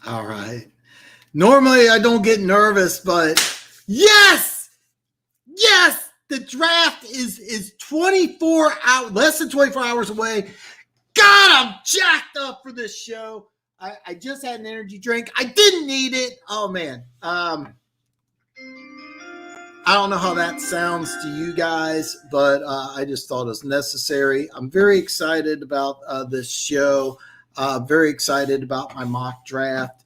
All right. Normally I don't get nervous, but yes, the draft is 24 hours, less than 24 hours away. God, I'm jacked up for this show. I just had an energy drink. I didn't need it. Oh man. I don't know how that sounds to you guys, but I just thought it was necessary. I'm very excited about this show. Very excited about my mock draft.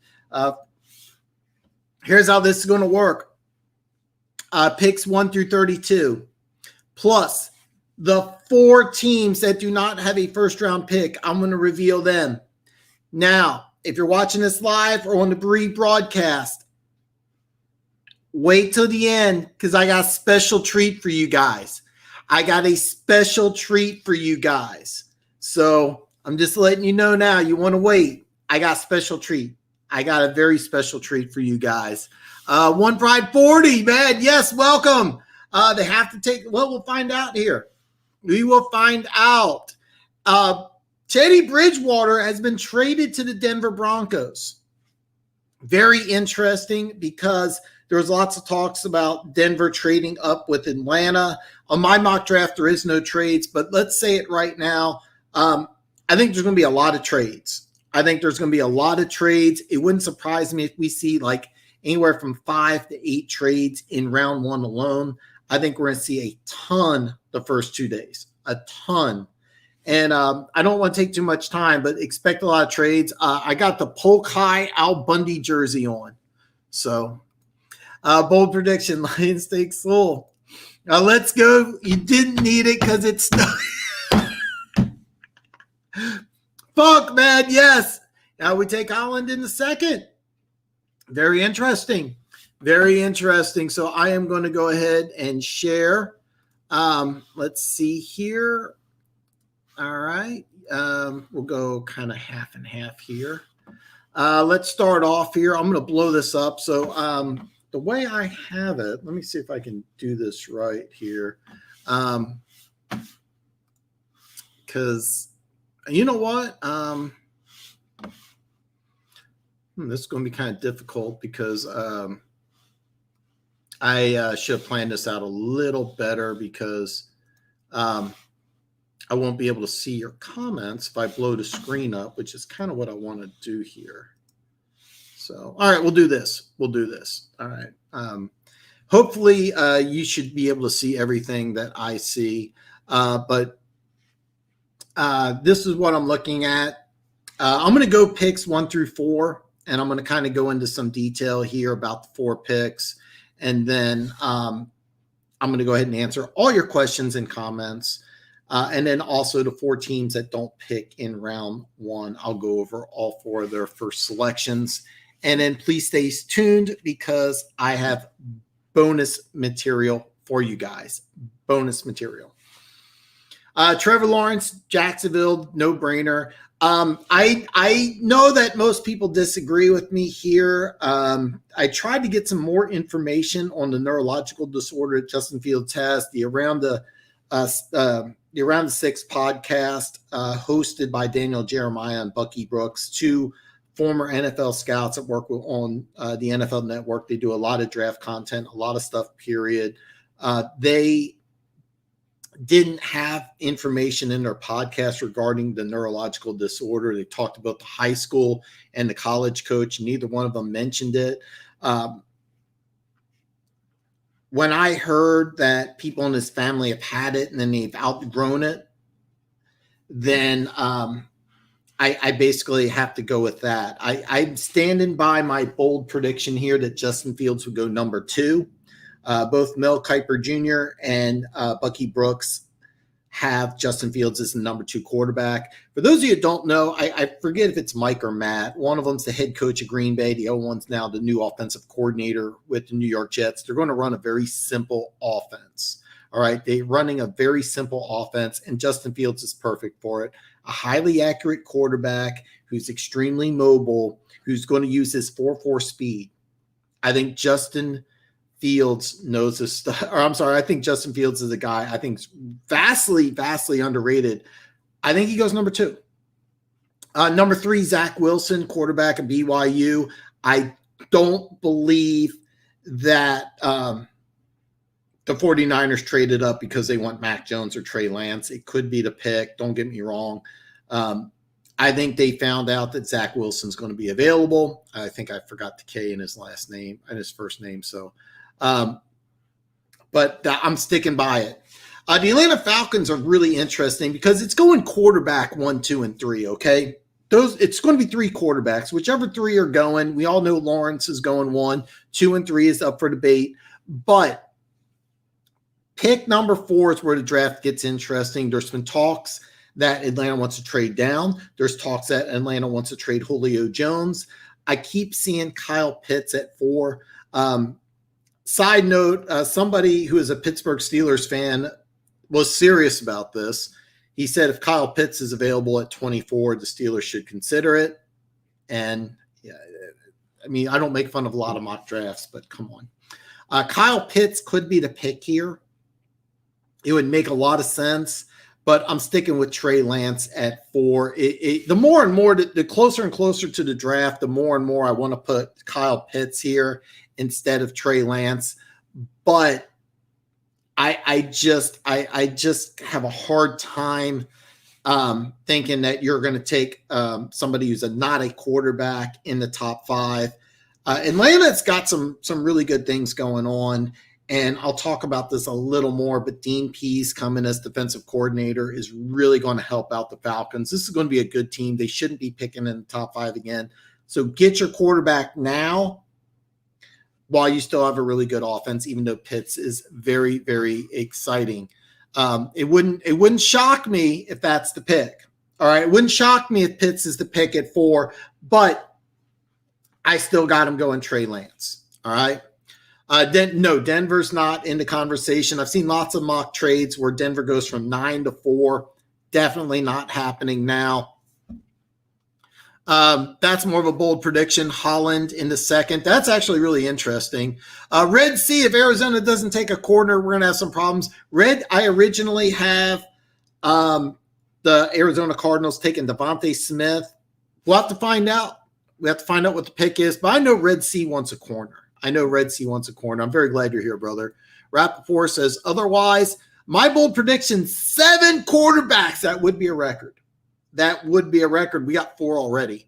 Here's how this is going to work. Picks 1 through 32, plus the 4 teams that do not have a first-round pick. I'm going to reveal them. Now, if you're watching this live or on the rebroadcast, wait till the end because I got a special treat for you guys. So I'm just letting you know now. You want to wait. I got a special treat. I got a very special treat for you guys. One Pride 40, man. Yes, welcome. They have to take, well, we'll find out here. We will find out. Teddy Bridgewater has been traded to the Denver Broncos. Very interesting because there's lots of talks about Denver trading up with Atlanta. On my mock draft, there is no trades, but let's say it right now. I think there's going to be a lot of trades. It wouldn't surprise me if we see like anywhere from 5 to 8 trades in round 1 alone. I think we're going to see a ton the first 2 days, a ton. And I don't want to take too much time, but expect a lot of trades. I got the Polk High Al Bundy jersey on. So bold prediction, Lions take Soul. Now let's go. You didn't need it because it's fuck, man. Yes. Now we take Holland in the second. Very interesting. So I am going to go ahead and share. Let's see here. All right. We'll go kind of half and half here. Let's start off here. I'm going to blow this up. So the way I have it, let me see if I can do this right here. Because you know what? This is going to be kind of difficult because I should have planned this out a little better because I won't be able to see your comments if I blow the screen up, which is kind of what I want to do here. So, all right, we'll do this. All right. Hopefully you should be able to see everything that I see. But this is what I'm looking at. I'm going to go picks 1 through 4, and I'm going to kind of go into some detail here about the 4 picks. And then I'm going to go ahead and answer all your questions and comments. And then also the 4 teams that don't pick in round 1. I'll go over all 4 of their first selections. And then please stay tuned because I have bonus material for you guys. Trevor Lawrence, Jacksonville, no-brainer. I know that most people disagree with me here. I tried to get some more information on the neurological disorder that Justin Fields has. The Around the 6 podcast hosted by Daniel Jeremiah and Bucky Brooks, 2 former NFL scouts that work on the NFL Network. They do a lot of draft content, a lot of stuff, period. They didn't have information in their podcast regarding the neurological disorder. They talked about the high school and the college coach. Neither one of them mentioned it. When I heard that people in his family have had it and then they've outgrown it, then I basically have to go with that. I'm standing by my bold prediction here that Justin Fields would go number 2. Both Mel Kiper Jr. and Bucky Brooks have Justin Fields as the number 2 quarterback. For those of you who don't know, I forget if it's Mike or Matt. One of them's the head coach of Green Bay. The other one's now the new offensive coordinator with the New York Jets. They're going to run a very simple offense. All right. They're running a very simple offense, and Justin Fields is perfect for it. A highly accurate quarterback who's extremely mobile, who's going to use his 4.4 speed. I think Justin Fields knows this stuff. Or I'm sorry, I think Justin Fields is a guy I think vastly underrated. I think he goes number 2. Number 3, Zach Wilson, quarterback of BYU. I don't believe that the 49ers traded up because they want Mac Jones or Trey Lance. It could be the pick. Don't get me wrong. I think they found out that Zach Wilson's going to be available. I think I forgot the K in his last name and his first name. So, but I'm sticking by it. The Atlanta Falcons are really interesting because it's going quarterback 1, 2, and 3. Okay. It's going to be 3 quarterbacks, whichever 3 are going. We all know Lawrence is going 1, 2, and 3 is up for debate, but pick number 4 is where the draft gets interesting. There's been talks that Atlanta wants to trade down. There's talks that Atlanta wants to trade Julio Jones. I keep seeing Kyle Pitts at 4. Side note, somebody who is a Pittsburgh Steelers fan was serious about this. He said if Kyle Pitts is available at 24, the Steelers should consider it. And yeah, I mean, I don't make fun of a lot of mock drafts, but come on. Kyle Pitts could be the pick here. It would make a lot of sense, but I'm sticking with Trey Lance at 4. The more and more, the closer and closer to the draft, the more and more I want to put Kyle Pitts here instead of Trey Lance. But I just have a hard time thinking that you're going to take somebody who's not a quarterback in the top 5. Atlanta's got some really good things going on, and I'll talk about this a little more, but Dean Pease coming as defensive coordinator is really going to help out the Falcons. This is going to be a good team. They shouldn't be picking in the top 5 again. So get your quarterback now while you still have a really good offense, even though Pitts is very, very exciting. It wouldn't shock me if that's the pick. All right. It wouldn't shock me if Pitts is the pick at 4, but I still got him going Trey Lance. All right. Denver's not in the conversation. I've seen lots of mock trades where Denver goes from 9 to 4. Definitely not happening now. That's more of a bold prediction. Holland in the 2nd. That's actually really interesting. Red Sea, if Arizona doesn't take a corner, we're going to have some problems. I originally have the Arizona Cardinals taking Devonte Smith. We'll have to find out. We have to find out what the pick is, but I know Red Sea wants a corner. I'm very glad you're here, brother. Rappaport says, otherwise, my bold prediction, 7 quarterbacks. That would be a record. We got 4 already.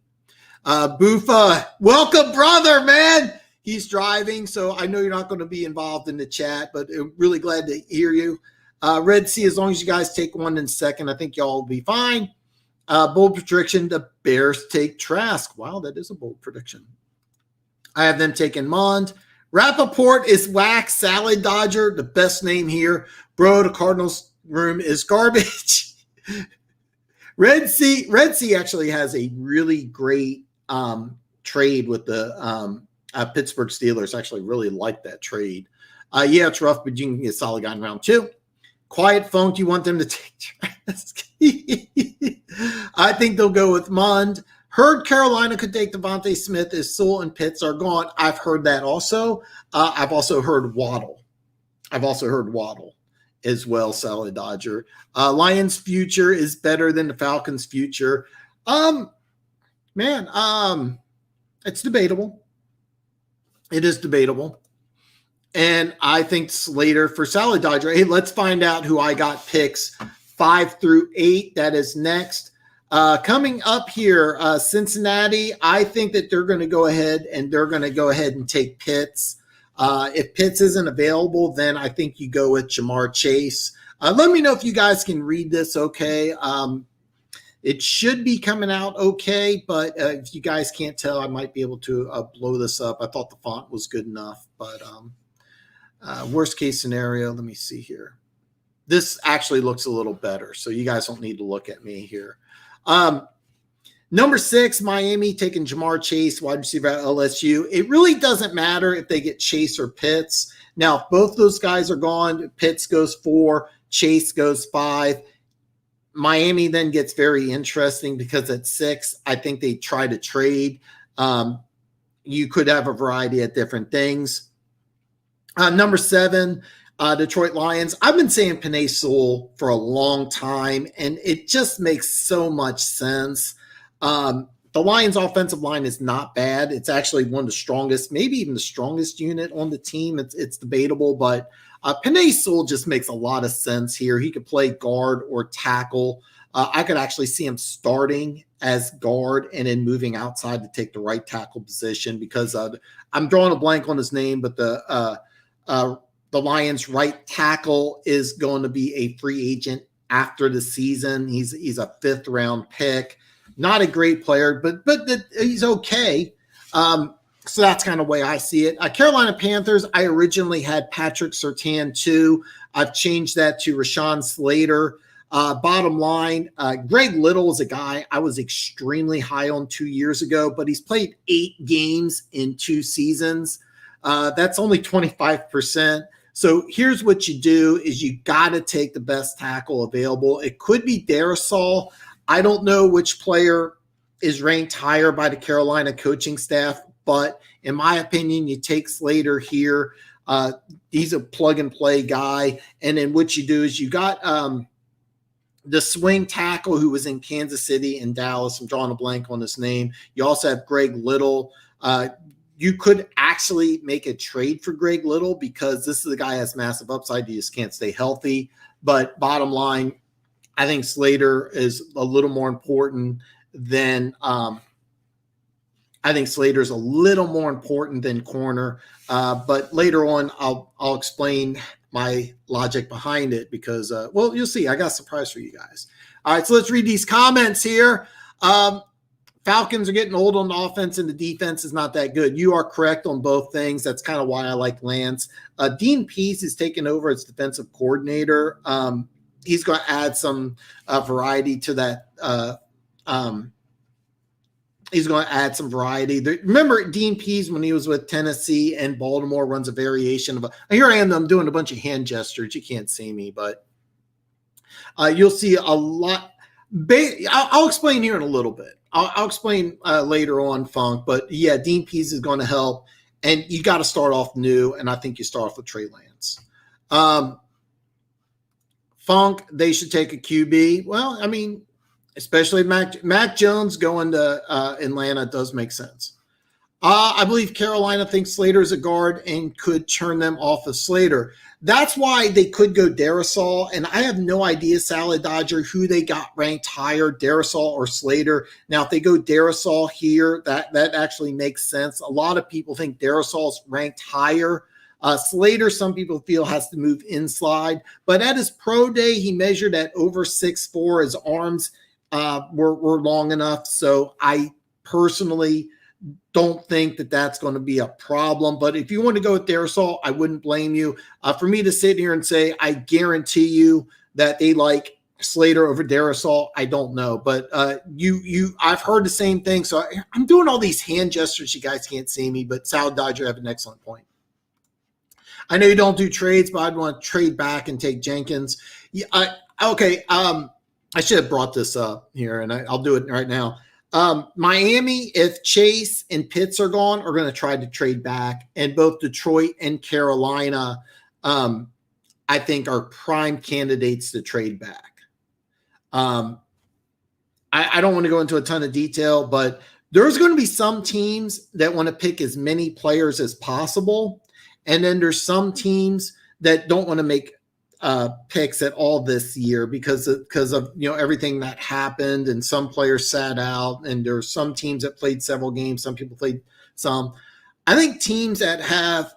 Boofa, welcome, brother, man. He's driving, so I know you're not going to be involved in the chat, but I'm really glad to hear you. Red Sea, as long as you guys take 1 in 2nd, I think y'all will be fine. Bold prediction, the Bears take Trask. Wow, that is a bold prediction. I have them taking Mond. Rappaport is Wax Salad Dodger, the best name here. Bro, the Cardinals room is garbage. Red Sea actually has a really great trade with the Pittsburgh Steelers. I actually really like that trade. Yeah, it's rough, but you can get a solid guy in round 2. Quiet Funk, you want them to take Trask? I think they'll go with Mond. Heard Carolina could take Devonte Smith as Sewell and Pitts are gone. I've heard that also. I've also heard Waddle as well, Salad Dodger. Lions' future is better than the Falcons' future. It's debatable. It is debatable. And I think Slater for Salad Dodger. Hey, let's find out who I got picks 5 through 8. That is next. Coming up here, Cincinnati, I think that they're going to go ahead and take Pitts. If Pitts isn't available, then I think you go with Jamar Chase. Let me know if you guys can read this okay. It should be coming out okay, but if you guys can't tell, I might be able to blow this up. I thought the font was good enough, but worst case scenario, let me see here. This actually looks a little better, so you guys don't need to look at me here. Number 6, Miami taking Jamar Chase, wide receiver at LSU. It really doesn't matter if they get Chase or Pitts. Now, if both those guys are gone, Pitts goes 4, Chase goes 5. Miami then gets very interesting because at 6, I think they try to trade. You could have a variety of different things. Number 7, Detroit Lions. I've been saying Penei Sewell for a long time, and it just makes so much sense. The Lions' offensive line is not bad. It's actually one of the strongest, maybe even the strongest unit on the team. It's debatable, but Penei Sewell just makes a lot of sense here. He could play guard or tackle. I could actually see him starting as guard and then moving outside to take the right tackle position because I'm drawing a blank on his name, but the Lions' right tackle is going to be a free agent after the season. He's a 5th round pick. Not a great player, but he's okay. So that's kind of the way I see it. Carolina Panthers, I originally had Patrick Surtain too. I've changed that to Rashawn Slater. Bottom line, Greg Little is a guy I was extremely high on 2 years ago, but he's played 8 games in 2 seasons. That's only 25%. So here's what you do is you got to take the best tackle available. It could be Darrisaw. I don't know which player is ranked higher by the Carolina coaching staff, but in my opinion, you take Slater here. He's a plug-and-play guy. And then what you do is you got the swing tackle who was in Kansas City and Dallas. I'm drawing a blank on his name. You also have Greg Little. You could actually make a trade for Greg Little because this is a guy that has massive upside. You just can't stay healthy. But bottom line, I think Slater is a little more important than corner. But later on, I'll explain my logic behind it because, you'll see. I got a surprise for you guys. All right, so let's read these comments here. Falcons are getting old on the offense and the defense is not that good. You are correct on both things. That's kind of why I like Lance. Dean Pease is taking over as defensive coordinator. He's going to add some variety to that. He's going to add some variety. Remember Dean Pease when he was with Tennessee and Baltimore runs a variation of here I am. I'm doing a bunch of hand gestures. You can't see me, but you'll see a lot. I'll explain here in a little bit. I'll explain later on, Funk. But yeah, Dean Pease is going to help, and you got to start off new. And I think you start off with Trey Lance. Funk, they should take a QB. Well, I mean, especially Mac Jones going to Atlanta does make sense. I believe Carolina thinks Slater is a guard and could turn them off of Slater. That's why they could go Darrisaw, and I have no idea, Salad Dodger, who they got ranked higher, Darrisaw or Slater. Now, if they go Darrisaw here, that actually makes sense. A lot of people think Darrisaw's ranked higher. Slater, some people feel, has to move inside. But at his pro day, he measured at over 6'4". His arms were long enough. So I personally don't think that that's going to be a problem. But if you want to go with Darrisaw, I wouldn't blame you. For me to sit here and say, I guarantee you that they like Slater over Darrisaw, I don't know. But I've heard the same thing. So I'm doing all these hand gestures. You guys can't see me, but Salad Dodger have an excellent point. I know you don't do trades, but I'd want to trade back and take Jenkins. Yeah, okay. I should have brought this up here, and I'll do it right now. Miami, if Chase and Pitts are gone, are going to try to trade back. And both Detroit and Carolina, I think, are prime candidates to trade back. I don't want to go into a ton of detail, but there's going to be some teams that want to pick as many players as possible. And then there's some teams that don't want to make picks at all this year because of everything that happened, and some players sat out, and there's some teams that played several games. Some people played some. I think teams that have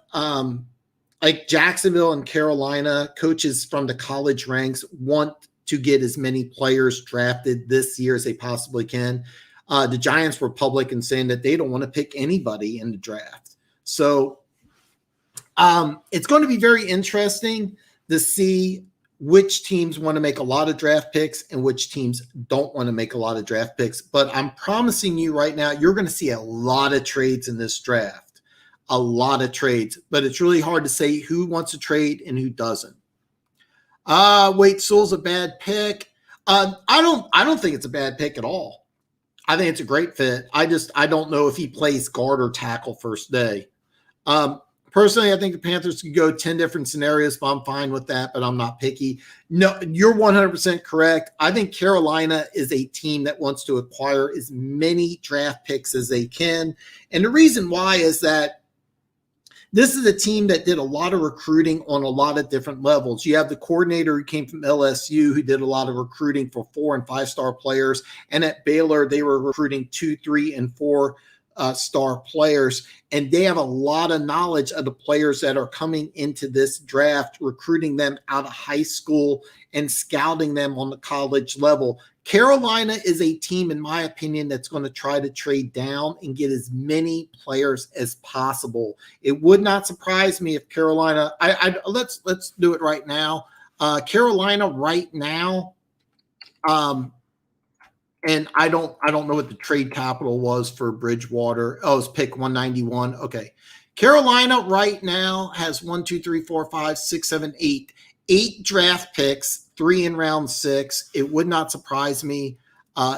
like Jacksonville and Carolina, coaches from the college ranks want to get as many players drafted this year as they possibly can. The Giants were public in saying that they don't want to pick anybody in the draft. So it's going to be very interesting to see which teams want to make a lot of draft picks and which teams don't want to make a lot of draft picks. But I'm promising you right now, you're going to see a lot of trades in this draft, a lot of trades. But it's really hard to say who wants to trade and who doesn't. Sewell's a bad pick. I don't think it's a bad pick at all. I think it's a great fit. I don't know if he plays guard or tackle first day. Personally, I think the Panthers could go 10 different scenarios, but I'm fine with that, but I'm not picky. No, you're 100% correct. I think Carolina is a team that wants to acquire as many draft picks as they can. And the reason why is that this is a team that did a lot of recruiting on a lot of different levels. You have the coordinator who came from LSU who did a lot of recruiting for 4 and 5 star players. And at Baylor, they were recruiting 2, 3, and 4 star players. And they have a lot of knowledge of the players that are coming into this draft, recruiting them out of high school and scouting them on the college level. Carolina is a team, in my opinion, that's going to try to trade down and get as many players as possible. It would not surprise me if Carolina. Let's do it right now. Carolina right now, and I don't know what the trade capital was for Bridgewater. Oh, it's pick 191. Okay, Carolina right now has 1, 2, 3, 4, 5, 6, 7, 8. 8 draft picks, 3 in round 6. It would not surprise me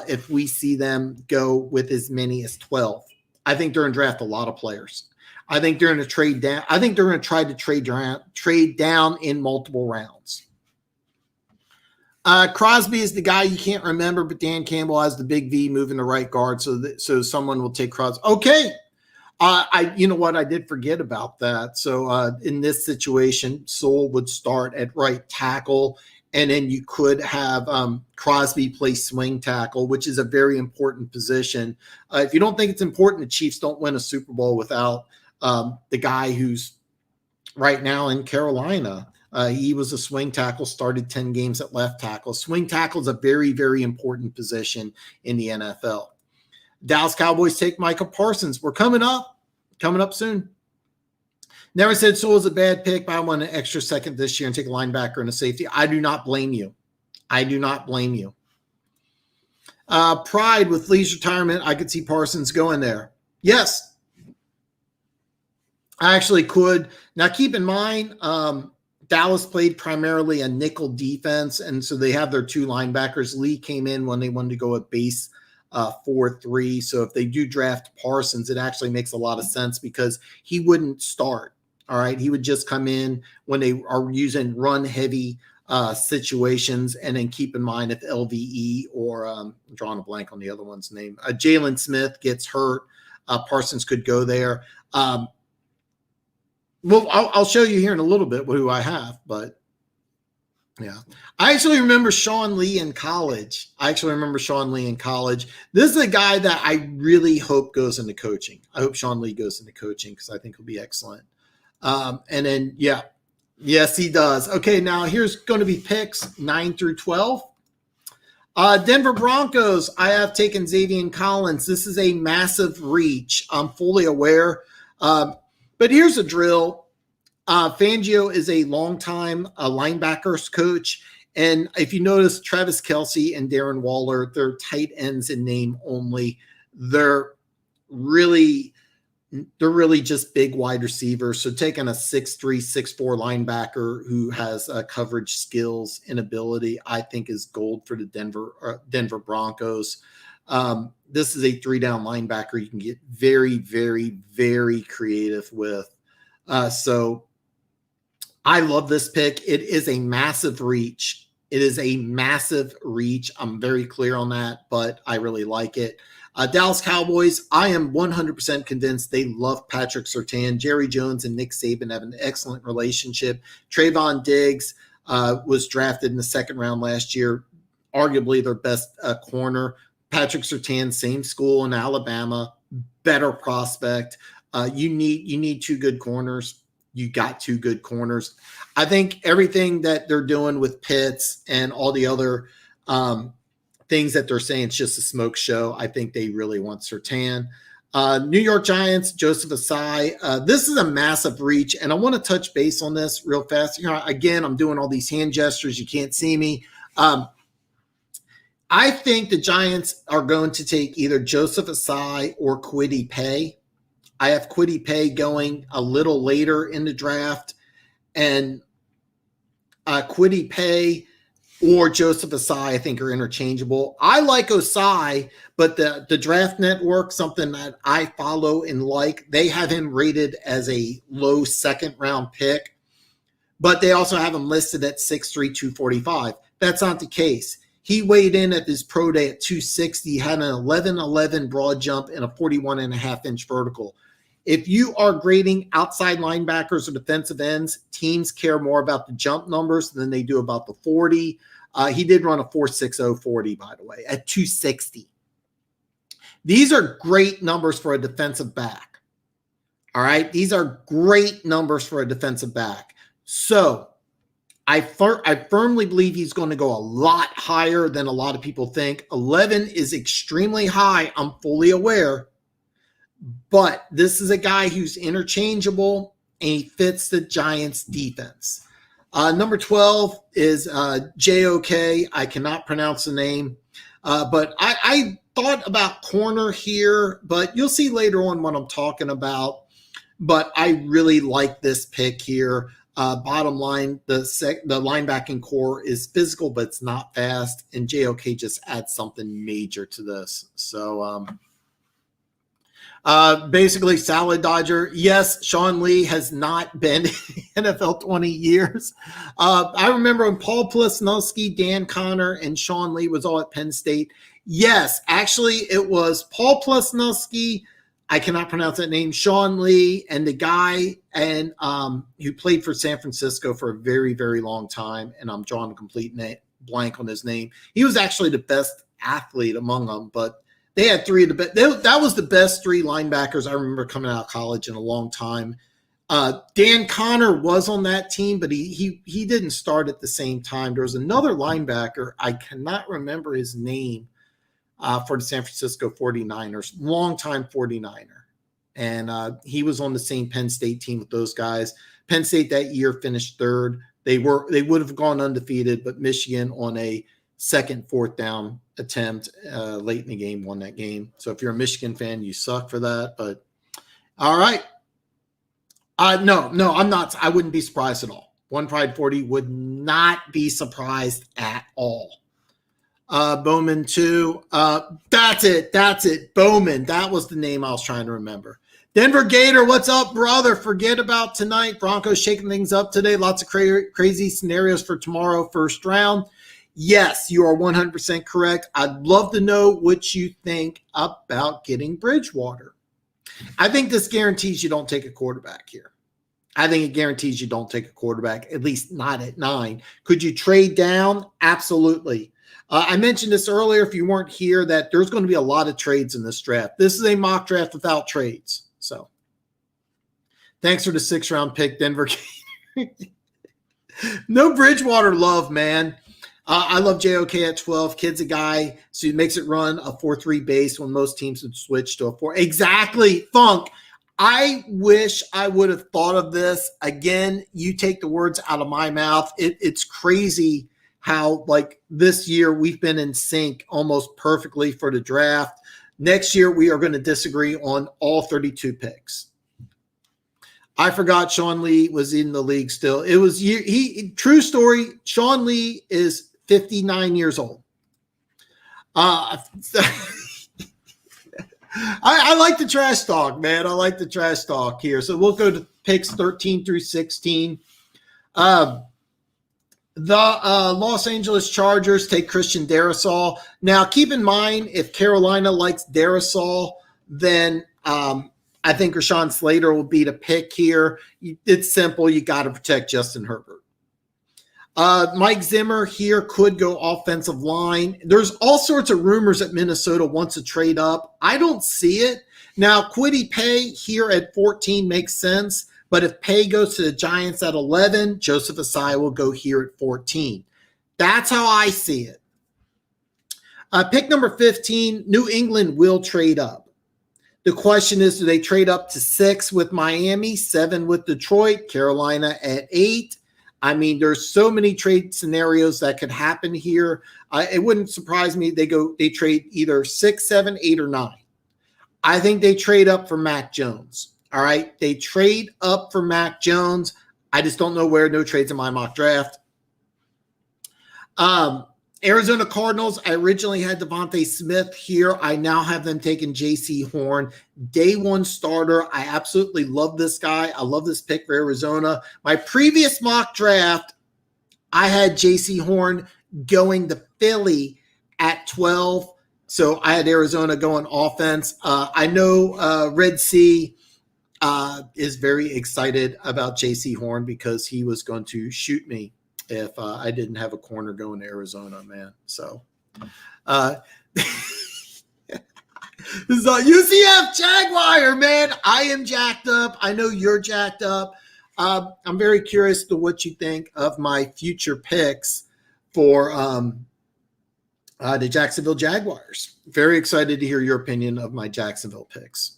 if we see them go with as many as 12. I think they're going to draft a lot of players. I think they're going to trade down. I think they're going to try to trade down in multiple rounds. Crosby is the guy you can't remember, but Dan Campbell has the big V moving the right guard, so someone will take Crosby. Okay. You know what? I did forget about that. So in this situation, Sewell would start at right tackle, and then you could have Crosby play swing tackle, which is a very important position. If you don't think it's important, the Chiefs don't win a Super Bowl without the guy who's right now in Carolina. He was a swing tackle, started 10 games at left tackle. Swing tackle is a very, very important position in the NFL. Dallas Cowboys take Micah Parsons. We're coming up soon. Never said Sewell's a bad pick, but I want an extra second this year and take a linebacker and a safety. I do not blame you. Pride with Lee's retirement. I could see Parsons going there. Yes, I actually could. Now, keep in mind, Dallas played primarily a nickel defense, and so they have their 2 linebackers. Lee came in when they wanted to go at base 4-3. So if they do draft Parsons, it actually makes a lot of sense because he wouldn't start. All right. He would just come in when they are using run heavy situations. And then keep in mind if LVE or I'm drawing a blank on the other one's name, Jalen Smith gets hurt, Parsons could go there. Well, I'll show you here in a little bit who I have, but yeah. I actually remember Sean Lee in college. This is a guy that I really hope goes into coaching. I hope Sean Lee goes into coaching because I think he'll be excellent. And then, yeah. Yes, he does. Okay, now here's going to be picks 9 through 12. Denver Broncos, I have taken Xavier Collins. This is a massive reach. I'm fully aware. But here's a drill. Fangio is a longtime linebackers coach. And if you notice, Travis Kelce and Darren Waller, they're tight ends in name only. They're really just big wide receivers. So taking a 6'3", 6'4" linebacker who has coverage skills and ability, I think is gold for the Denver Broncos. This is a 3-down linebacker you can get very, very, very creative with. So I love this pick. It is a massive reach. I'm very clear on that, but I really like it. Dallas Cowboys, I am 100% convinced they love Patrick Surtain. Jerry Jones and Nick Saban have an excellent relationship. Trayvon Diggs was drafted in the 2nd round last year, arguably their best corner. Patrick Surtain, same school in Alabama, better prospect. You need 2 good corners. You got 2 good corners. I think everything that they're doing with Pitts and all the other things that they're saying, it's just a smoke show. I think they really want Surtain. New York Giants, Joseph Asai. This is a massive reach, and I want to touch base on this real fast. Again, I'm doing all these hand gestures. You can't see me. I think the Giants are going to take either Joseph Asai or Kwity Paye. I have Kwity Paye going a little later in the draft, and Kwity Paye or Joseph Osai, I think, are interchangeable. I like Osai, but the Draft Network, something that I follow and like, they have him rated as a low second-round pick, but they also have him listed at 6'3", 245. That's not the case. He weighed in at this pro day at 260, had an 11.11 broad jump and a 41.5-inch vertical. If you are grading outside linebackers or defensive ends, teams care more about the jump numbers than they do about the 40. He did run a 4.60 40, by the way, at 260. These are great numbers for a defensive back. All right? These are great numbers for a defensive back. So I firmly believe he's going to go a lot higher than a lot of people think. 11 is extremely high. I'm fully aware. But this is a guy who's interchangeable, and he fits the Giants' defense. Number 12 is JOK. I cannot pronounce the name. But I thought about corner here, but you'll see later on what I'm talking about. But I really like this pick here. Bottom line, the linebacking core is physical, but it's not fast. And JOK just adds something major to this. So, basically, Salad Dodger. Yes, Sean Lee has not been in the NFL 20 years. I remember when Paul Plisnowski, Dan Connor, and Sean Lee was all at Penn State. Yes, actually, it was Paul Plisnowski. I cannot pronounce that name. Sean Lee and the guy who played for San Francisco for a very, very long time, and I'm drawing a complete blank on his name. He was actually the best athlete among them, but they had three of the best. That was the best three linebackers I remember coming out of college in a long time. Dan Connor was on that team, but he didn't start at the same time. There was another linebacker. I cannot remember his name for the San Francisco 49ers, longtime 49er. And he was on the same Penn State team with those guys. Penn State that year finished third. They would have gone undefeated, but Michigan on a second, fourth down attempt late in the game won that game. So if you're a Michigan fan, you suck for that. But all right. No, I'm not. I wouldn't be surprised at all. One Pride 40 would not be surprised at all. Bowman 2. That's it. Bowman. That was the name I was trying to remember. Denver Gator, what's up, brother? Forget about tonight. Broncos shaking things up today. Lots of crazy scenarios for tomorrow, first round. Yes, you are 100% correct. I'd love to know what you think about getting Bridgewater. I think this guarantees you don't take a quarterback here. I think it guarantees you don't take a quarterback, at least not at 9. Could you trade down? Absolutely. I mentioned this earlier, if you weren't here, that there's going to be a lot of trades in this draft. This is a mock draft without trades. So thanks for the 6th-round pick, Denver. No Bridgewater love, man. I love JOK at 12. Kid's a guy, so he makes it run a 4-3 base when most teams would switch to a 4. Exactly, Funk. I wish I would have thought of this. Again, you take the words out of my mouth. It's crazy how, like, this year we've been in sync almost perfectly for the draft. Next year, we are going to disagree on all 32 picks. I forgot Sean Lee was in the league still. It was true story. Sean Lee is 59 years old. I like the trash talk, man. I like the trash talk here. So we'll go to picks 13 through 16. The Los Angeles Chargers take Christian Darrisaw. Now, keep in mind, if Carolina likes Darrisaw, then I think Rashawn Slater will be the pick here. It's simple. You got to protect Justin Herbert. Mike Zimmer here could go offensive line. There's all sorts of rumors that Minnesota wants to trade up. I don't see it. Now, Kwity Paye here at 14 makes sense, but if Paye goes to the Giants at 11, Joseph Osai will go here at 14. That's how I see it. Pick number 15, New England will trade up. The question is, do they trade up to 6 with Miami, 7 with Detroit, Carolina at 8? I mean, there's so many trade scenarios that could happen here. It wouldn't surprise me they trade either 6, 7, 8, or 9. I think they trade up for Mac Jones. All right, they trade up for Mac Jones. I just don't know where. No trades in my mock draft. Arizona Cardinals, I originally had Devonte Smith here. I now have them taking J.C. Horn. Day one starter. I absolutely love this guy. I love this pick for Arizona. My previous mock draft, I had J.C. Horn going to Philly at 12. So I had Arizona going offense. I know Red Sea is very excited about J.C. Horn because he was going to shoot me if I didn't have a corner going to Arizona, man. So this is a UCF Jaguar, man. I am jacked up. I know you're jacked up. I'm very curious to what you think of my future picks for the Jacksonville Jaguars. Very excited to hear your opinion of my Jacksonville picks.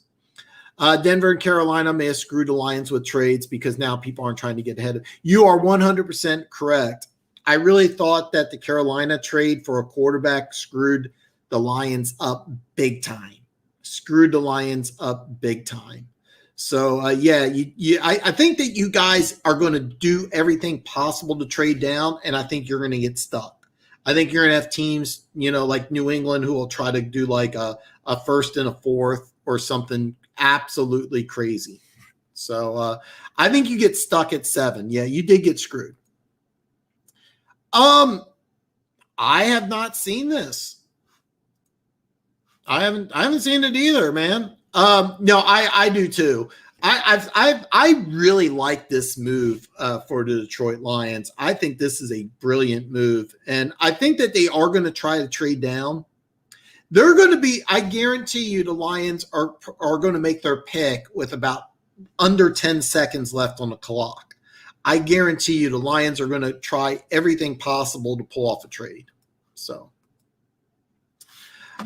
Denver and Carolina may have screwed the Lions with trades because now people aren't trying to get ahead of. You are 100% correct. I really thought that the Carolina trade for a quarterback screwed the Lions up big time. Screwed the Lions up big time. So, I think that you guys are going to do everything possible to trade down, and I think you're going to get stuck. I think you're going to have teams, like New England, who will try to do like a first and a fourth or something absolutely crazy. So I think you get stuck at 7. Yeah, you did get screwed. I have not seen this. I haven't seen it either, man. No, I do too. I really like this move for the Detroit Lions. I think this is a brilliant move, and I think that they are going to try to trade down. They're going to be, I guarantee you, the Lions are going to make their pick with about under 10 seconds left on the clock. I guarantee you the Lions are going to try everything possible to pull off a trade. So,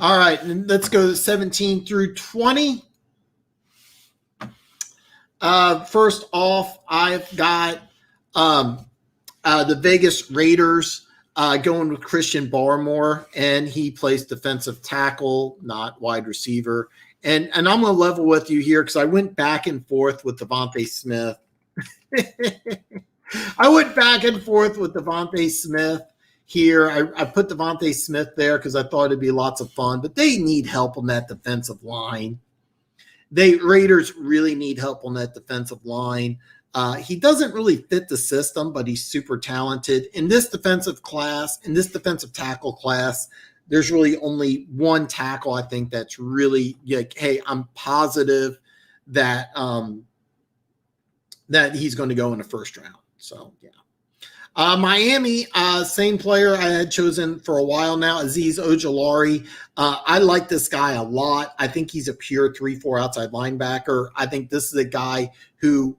all right, let's go to 17 through 20. First off, I've got the Vegas Raiders going with Christian Barmore, and he plays defensive tackle, not wide receiver. And I'm going to level with you here because I went back and forth with Devonte Smith. I went back and forth with Devonte Smith here. I put Devonte Smith there because I thought it'd be lots of fun, but they need help on that defensive line. Raiders really need help on that defensive line. He doesn't really fit the system, but he's super talented. In this defensive tackle class, there's really only one tackle I think that's really like, hey, I'm positive that that he's going to go in the first round. So, yeah. Miami, same player I had chosen for a while now, Aziz Ogilari. I like this guy a lot. I think he's a pure 3-4 outside linebacker. I think this is a guy who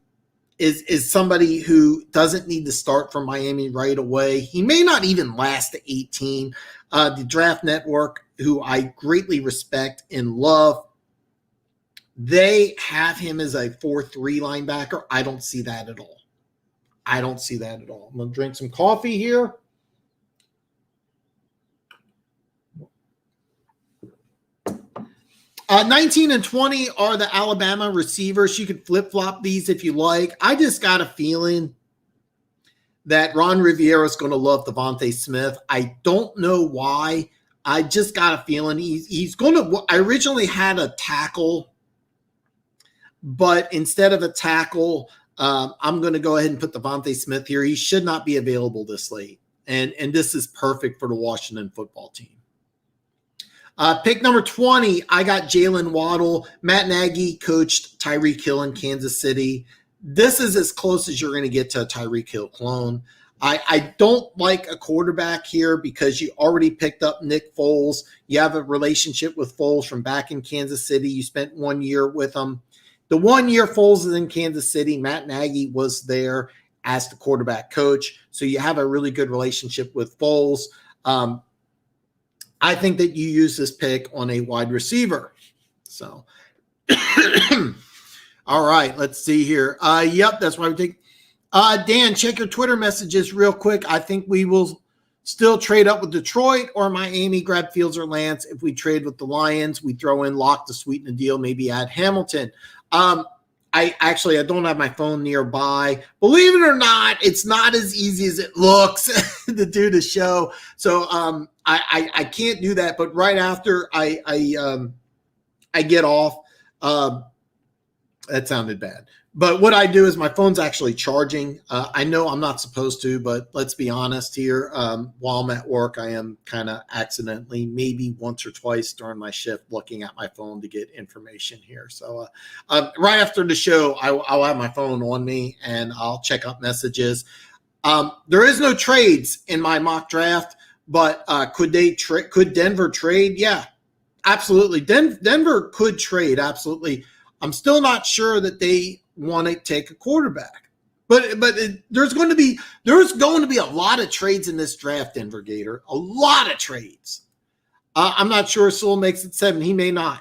is somebody who doesn't need to start from Miami right away. He may not even last to 18. The Draft Network, who I greatly respect and love, they have him as a 4-3 linebacker. I don't see that at all. I'm going to drink some coffee here. Uh, 19 and 20 are the Alabama receivers. You can flip-flop these if you like. I just got a feeling that Ron Rivera is going to love Devonte Smith. I don't know why. I just got a feeling he's going to – I originally had a tackle, but instead of a tackle, I'm going to go ahead and put Devonte Smith here. He should not be available this late, and this is perfect for the Washington football team. Pick number 20, I got Jalen Waddle. Matt Nagy coached Tyreek Hill in Kansas City. This is as close as you're going to get to a Tyreek Hill clone. I don't like a quarterback here because you already picked up Nick Foles. You have a relationship with Foles from back in Kansas City. You spent 1 year with him. The 1 year Foles is in Kansas City. Matt Nagy was there as the quarterback coach. So you have a really good relationship with Foles. I think that you use this pick on a wide receiver. So, all right, let's see here. Yep, that's why we take. Dan, check your Twitter messages real quick. I think we will still trade up with Detroit or Miami, grab Fields or Lance. If we trade with the Lions, we throw in Locke to sweeten the deal, maybe add Hamilton. I I don't have my phone nearby. Believe it or not, it's not as easy as it looks to do the show. So I can't do that. But right after I get off, that sounded bad. But what I do is my phone's actually charging. I know I'm not supposed to, but let's be honest here. While I'm at work, I am kind of accidentally, maybe once or twice during my shift, looking at my phone to get information here. So right after the show, I'll have my phone on me and I'll check out messages. There is no trades in my mock draft, but could Denver trade? Yeah, absolutely. Denver could trade, absolutely. I'm still not sure that they want to take a quarterback, but there's going to be a lot of trades in this draft, Denver Gator. A lot of trades. I'm not sure Sewell makes it 7. He may not.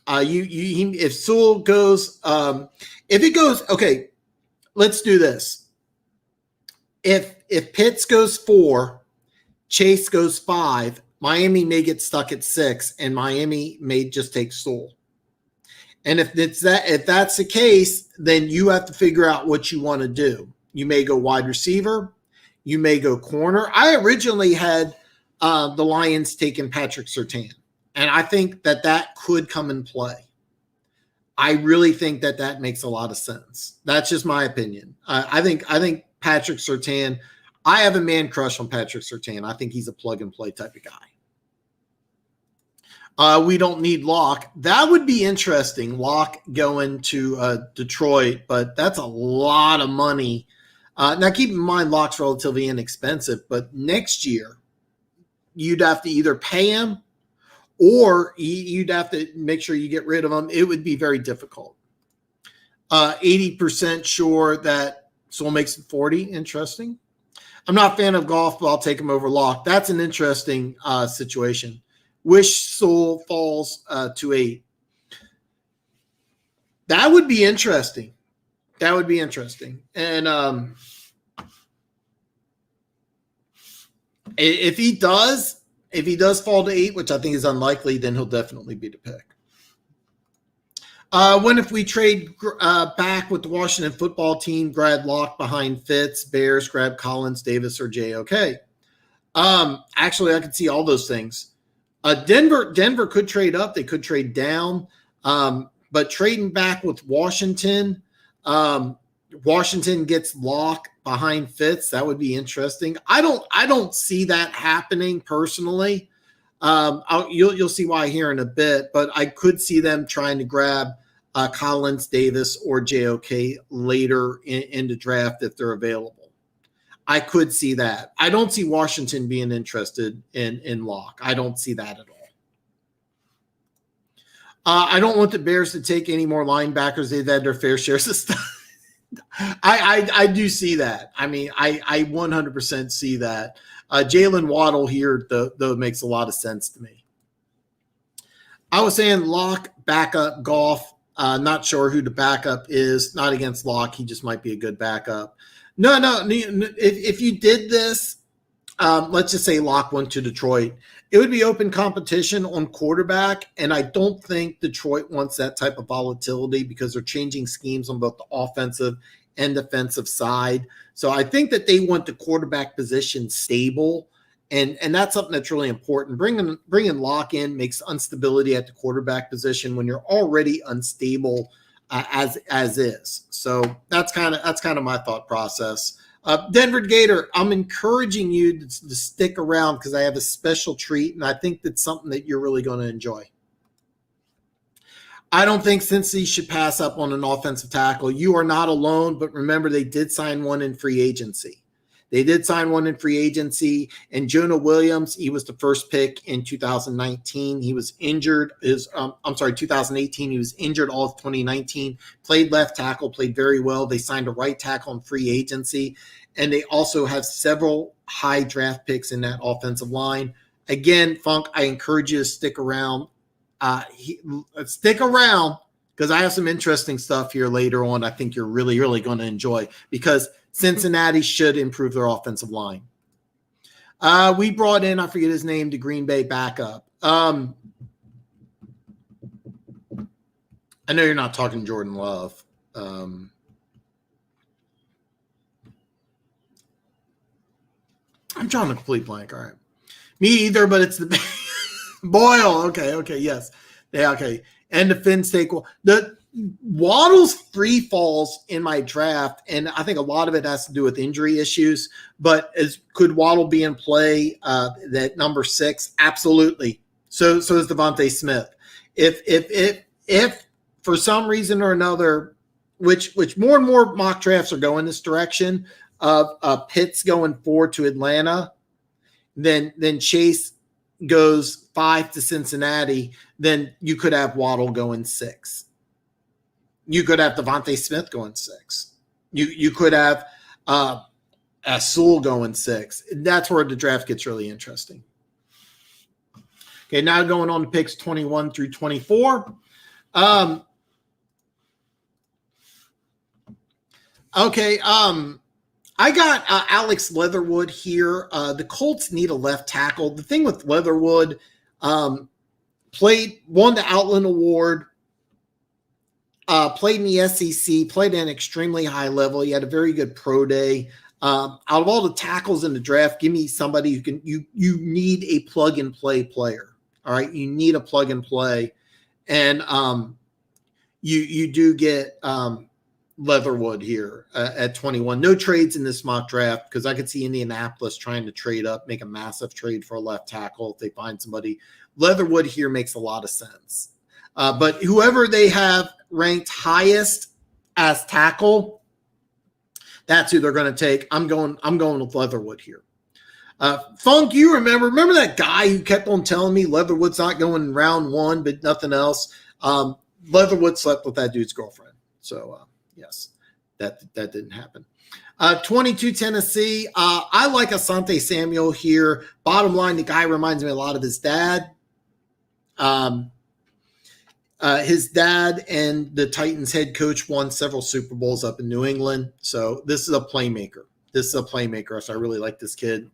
If Sewell goes, if it goes, okay, let's do this. If Pitts goes 4, Chase goes 5. Miami may get stuck at 6, and Miami may just take Sewell. And if that's the case, then you have to figure out what you want to do. You may go wide receiver. You may go corner. I originally had the Lions taking Patrick Surtain, and I think that could come in play. I really think that makes a lot of sense. That's just my opinion. I think Patrick Surtain. I have a man crush on Patrick Surtain. I think he's a plug and play type of guy. We don't need Locke. That would be interesting. Locke going to Detroit, but that's a lot of money. Now, keep in mind, Locke's relatively inexpensive, but next year you'd have to either pay him or you'd have to make sure you get rid of him. It would be very difficult. 80% sure that Sewell makes it 40. Interesting. I'm not a fan of Goff, but I'll take him over Locke. That's an interesting situation. Wish Sewell falls to 8. That would be interesting. And if he does fall to 8, which I think is unlikely, then he'll definitely be the pick. When if we trade back with the Washington football team, grab Locke behind Fitz, Bears, grab Collins, Davis, or JOK? Actually, I could see all those things. Denver could trade up. They could trade down. But trading back with Washington, Washington gets Locke behind Fitz. That would be interesting. I don't see that happening personally. You'll see why here in a bit, but I could see them trying to grab Collins, Davis, or JOK later in the draft if they're available. I could see that. I don't see Washington being interested in Locke. I don't see that at all. I don't want the Bears to take any more linebackers. They've had their fair shares of stuff. I do see that. I mean, I 100% see that. Jalen Waddle here, though, makes a lot of sense to me. I was saying Locke, backup, Goff. Not sure who the backup is. Not against Locke. He just might be a good backup. No. If you did this, let's just say Locke went to Detroit, it would be open competition on quarterback, and I don't think Detroit wants that type of volatility because they're changing schemes on both the offensive and defensive side. So I think that they want the quarterback position stable, and that's something that's really important. Bringing Locke in makes instability at the quarterback position when you're already unstable as is. So that's kind of my thought process. Denver Gator, I'm encouraging you to stick around because I have a special treat, and I think that's something that you're really going to enjoy. I don't think Cincy should pass up on an offensive tackle. You are not alone, but remember they did sign one in free agency. And Jonah Williams, he was the first pick in 2019. He was injured. 2018. He was injured all of 2019. Played left tackle, played very well. They signed a right tackle in free agency, and they also have several high draft picks in that offensive line. Again, Funk, I encourage you to stick around. Stick around because I have some interesting stuff here later on. I think you're really, really going to enjoy because Cincinnati should improve their offensive line. We brought in, I forget his name, the Green Bay backup. I know you're not talking Jordan Love. I'm drawing a complete blank. All right. Me either, but it's the Boyle. Okay, yes. Yeah, okay. And the Finns take the Waddle's free falls in my draft, and I think a lot of it has to do with injury issues. But could Waddle be in play that number 6? Absolutely. So is Devonte Smith. If for some reason or another, which more and more mock drafts are going this direction of Pitts going 4 to Atlanta, then Chase goes 5 to Cincinnati, then you could have Waddle going 6. You could have Devonte Smith going 6. You could have Sewell going 6. That's where the draft gets really interesting. Okay, now going on to picks 21 through 24. I got Alex Leatherwood here. The Colts need a left tackle. The thing with Leatherwood, won the Outland Award, played in the SEC, played at an extremely high level. He had a very good pro day. Out of all the tackles in the draft, give me somebody who can. You need a plug and play player. All right, you need a plug and play, and you do get Leatherwood here at 21. No trades in this mock draft because I could see Indianapolis trying to trade up, make a massive trade for a left tackle if they find somebody. Leatherwood here makes a lot of sense. But whoever they have ranked highest as tackle, that's who they're going to take. I'm going with Leatherwood here. Funk, you remember that guy who kept on telling me Leatherwood's not going in round 1, but nothing else. Leatherwood slept with that dude's girlfriend. So, yes, that didn't happen. 22 Tennessee. I like Asante Samuel here. Bottom line, the guy reminds me a lot of his dad. His dad and the Titans head coach won several Super Bowls up in New England. So this is a playmaker. So I really like this kid.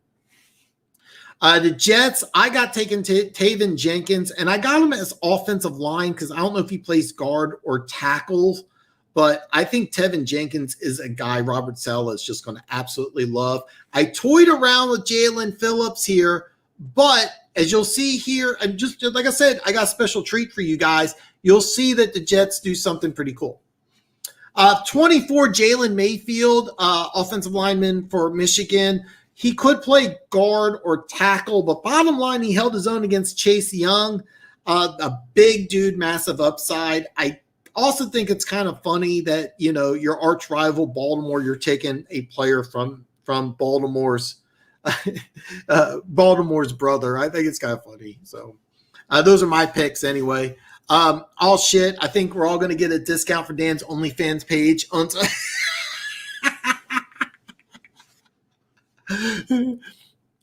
The Jets, I got taken Taven Jenkins, and I got him as offensive line because I don't know if he plays guard or tackle, but I think Tevin Jenkins is a guy Robert Saleh is just going to absolutely love. I toyed around with Jalen Phillips here, but as you'll see here, and just like I said, I got a special treat for you guys. You'll see that the Jets do something pretty cool. 24, Jalen Mayfield, offensive lineman for Michigan. He could play guard or tackle, but bottom line, he held his own against Chase Young, a big dude, massive upside. I also think it's kind of funny that, your arch rival Baltimore, you're taking a player from Baltimore's brother. I think it's kind of funny. So those are my picks anyway. All shit. I think we're all going to get a discount for Dan's OnlyFans page.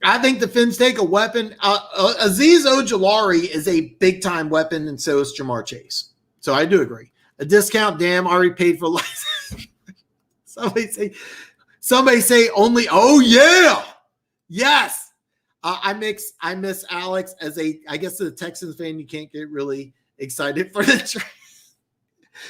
I think the Finns take a weapon. Aziz Ogilari is a big-time weapon, and so is Jamar Chase. So I do agree. A discount, damn, already paid for license. Somebody say only, oh, yeah. Yes. I miss Alex as I guess as a Texans fan, you can't get really excited for the trade.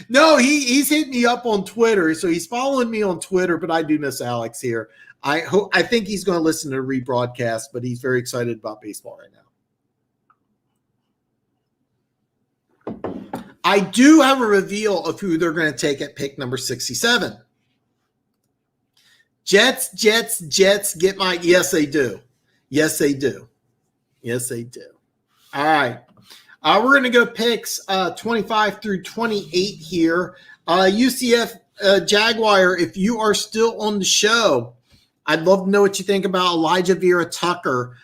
No, he's hit me up on Twitter, so he's following me on Twitter, but I do miss Alex here. I think he's going to listen to the rebroadcast, but he's very excited about baseball right now. I do have a reveal of who they're going to take at pick number 67. Jets, get my – yes, they do. Yes, they do. All right. We're going to go picks 25 through 28 here. UCF Jaguar, if you are still on the show, I'd love to know what you think about Elijah Vera Tucker.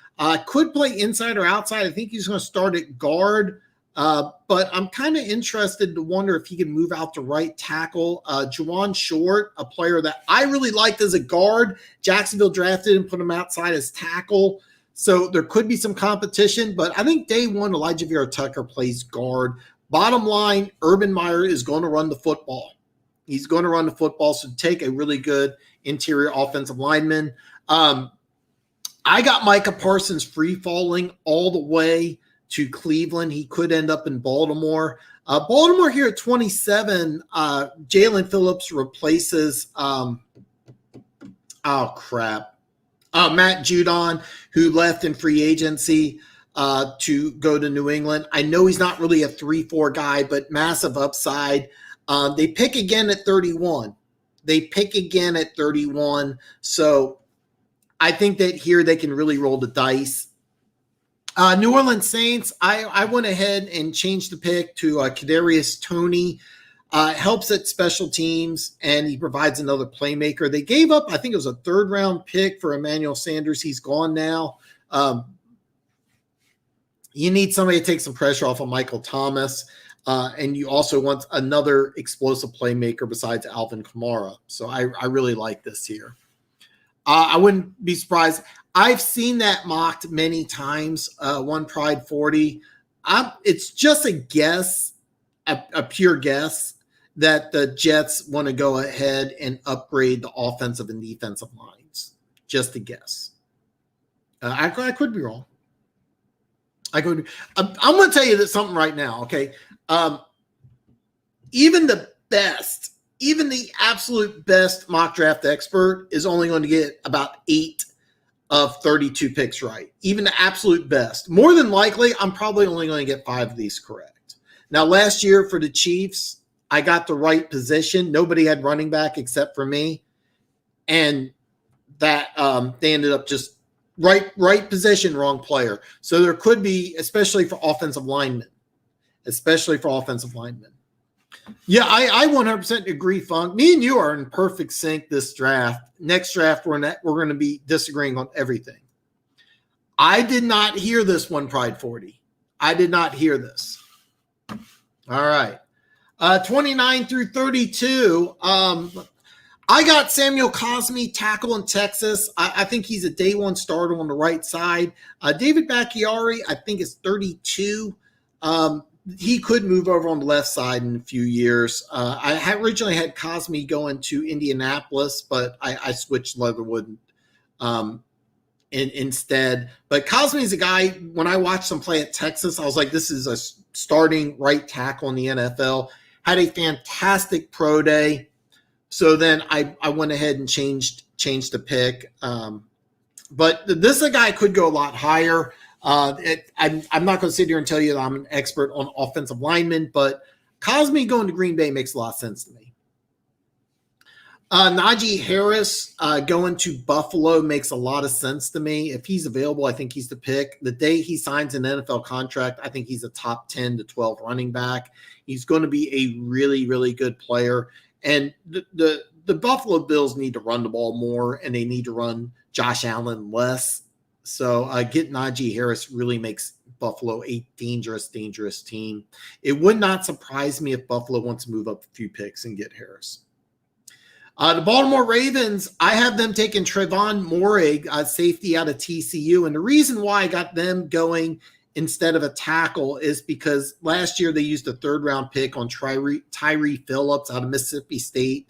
Could play inside or outside. I think he's going to start at guard. But I'm kind of interested to wonder if he can move out to right tackle. Juwan Short, a player that I really liked as a guard. Jacksonville drafted and put him outside as tackle. So there could be some competition. But I think day one, Elijah Vera Tucker plays guard. Bottom line, Urban Meyer is going to run the football. He's going to run the football, so take a really good interior offensive lineman. I got Micah Parsons free falling all the way to Cleveland. He could end up in Baltimore. Baltimore here at 27, Jalen Phillips replaces, Matt Judon, who left in free agency to go to New England. I know he's not really a 3-4 guy, but massive upside. They pick again at 31. So I think that here they can really roll the dice. New Orleans Saints, I went ahead and changed the pick to Kadarius Toney. Helps at special teams, and he provides another playmaker. They gave up, I think it was a 3rd-round pick for Emmanuel Sanders. He's gone now. You need somebody to take some pressure off of Michael Thomas, and you also want another explosive playmaker besides Alvin Kamara. So I really like this here. I wouldn't be surprised. I've seen that mocked many times, One Pride 40. It's just a guess, a pure guess, that the Jets want to go ahead and upgrade the offensive and defensive lines. Just a guess. I could be wrong. I'm going to tell you something right now, okay? Even the absolute best mock draft expert is only going to get about 8 of 32 picks right. Even the absolute best. More than likely, I'm probably only going to get 5 of these correct. Now, last year for the Chiefs, I got the right position. Nobody had running back except for me. And that they ended up just right position, wrong player. So there could be, especially for offensive linemen. Yeah, I 100% agree, Funk. Me and you are in perfect sync this draft. Next draft, we're going to be disagreeing on everything. I did not hear this One Pride 40. I did not hear this. All right. 29 through 32. I got Samuel Cosmi, tackle in Texas. I think he's a day one starter on the right side. David Bakhtiari, I think, is 32. He could move over on the left side in a few years. I originally had Cosmi going to Indianapolis, but I switched Leatherwood instead. But Cosmi's a guy, when I watched him play at Texas, I was like, this is a starting right tackle in the NFL. Had a fantastic pro day. So then I went ahead and changed the pick. But this is a guy could go a lot higher. I'm not going to sit here and tell you that I'm an expert on offensive linemen, but Cosmi going to Green Bay makes a lot of sense to me. Najee Harris going to Buffalo makes a lot of sense to me. If he's available, I think he's the pick. The day he signs an NFL contract, I think he's a top 10 to 12 running back. He's going to be a really, really good player. And the Buffalo Bills need to run the ball more, and they need to run Josh Allen less. So getting Najee Harris really makes Buffalo a dangerous, dangerous team. It would not surprise me if Buffalo wants to move up a few picks and get Harris. The Baltimore Ravens, I have them taking Trevon Moehrig, safety out of TCU. And the reason why I got them going instead of a tackle is because last year they used a 3rd-round pick on Tyree Phillips out of Mississippi State.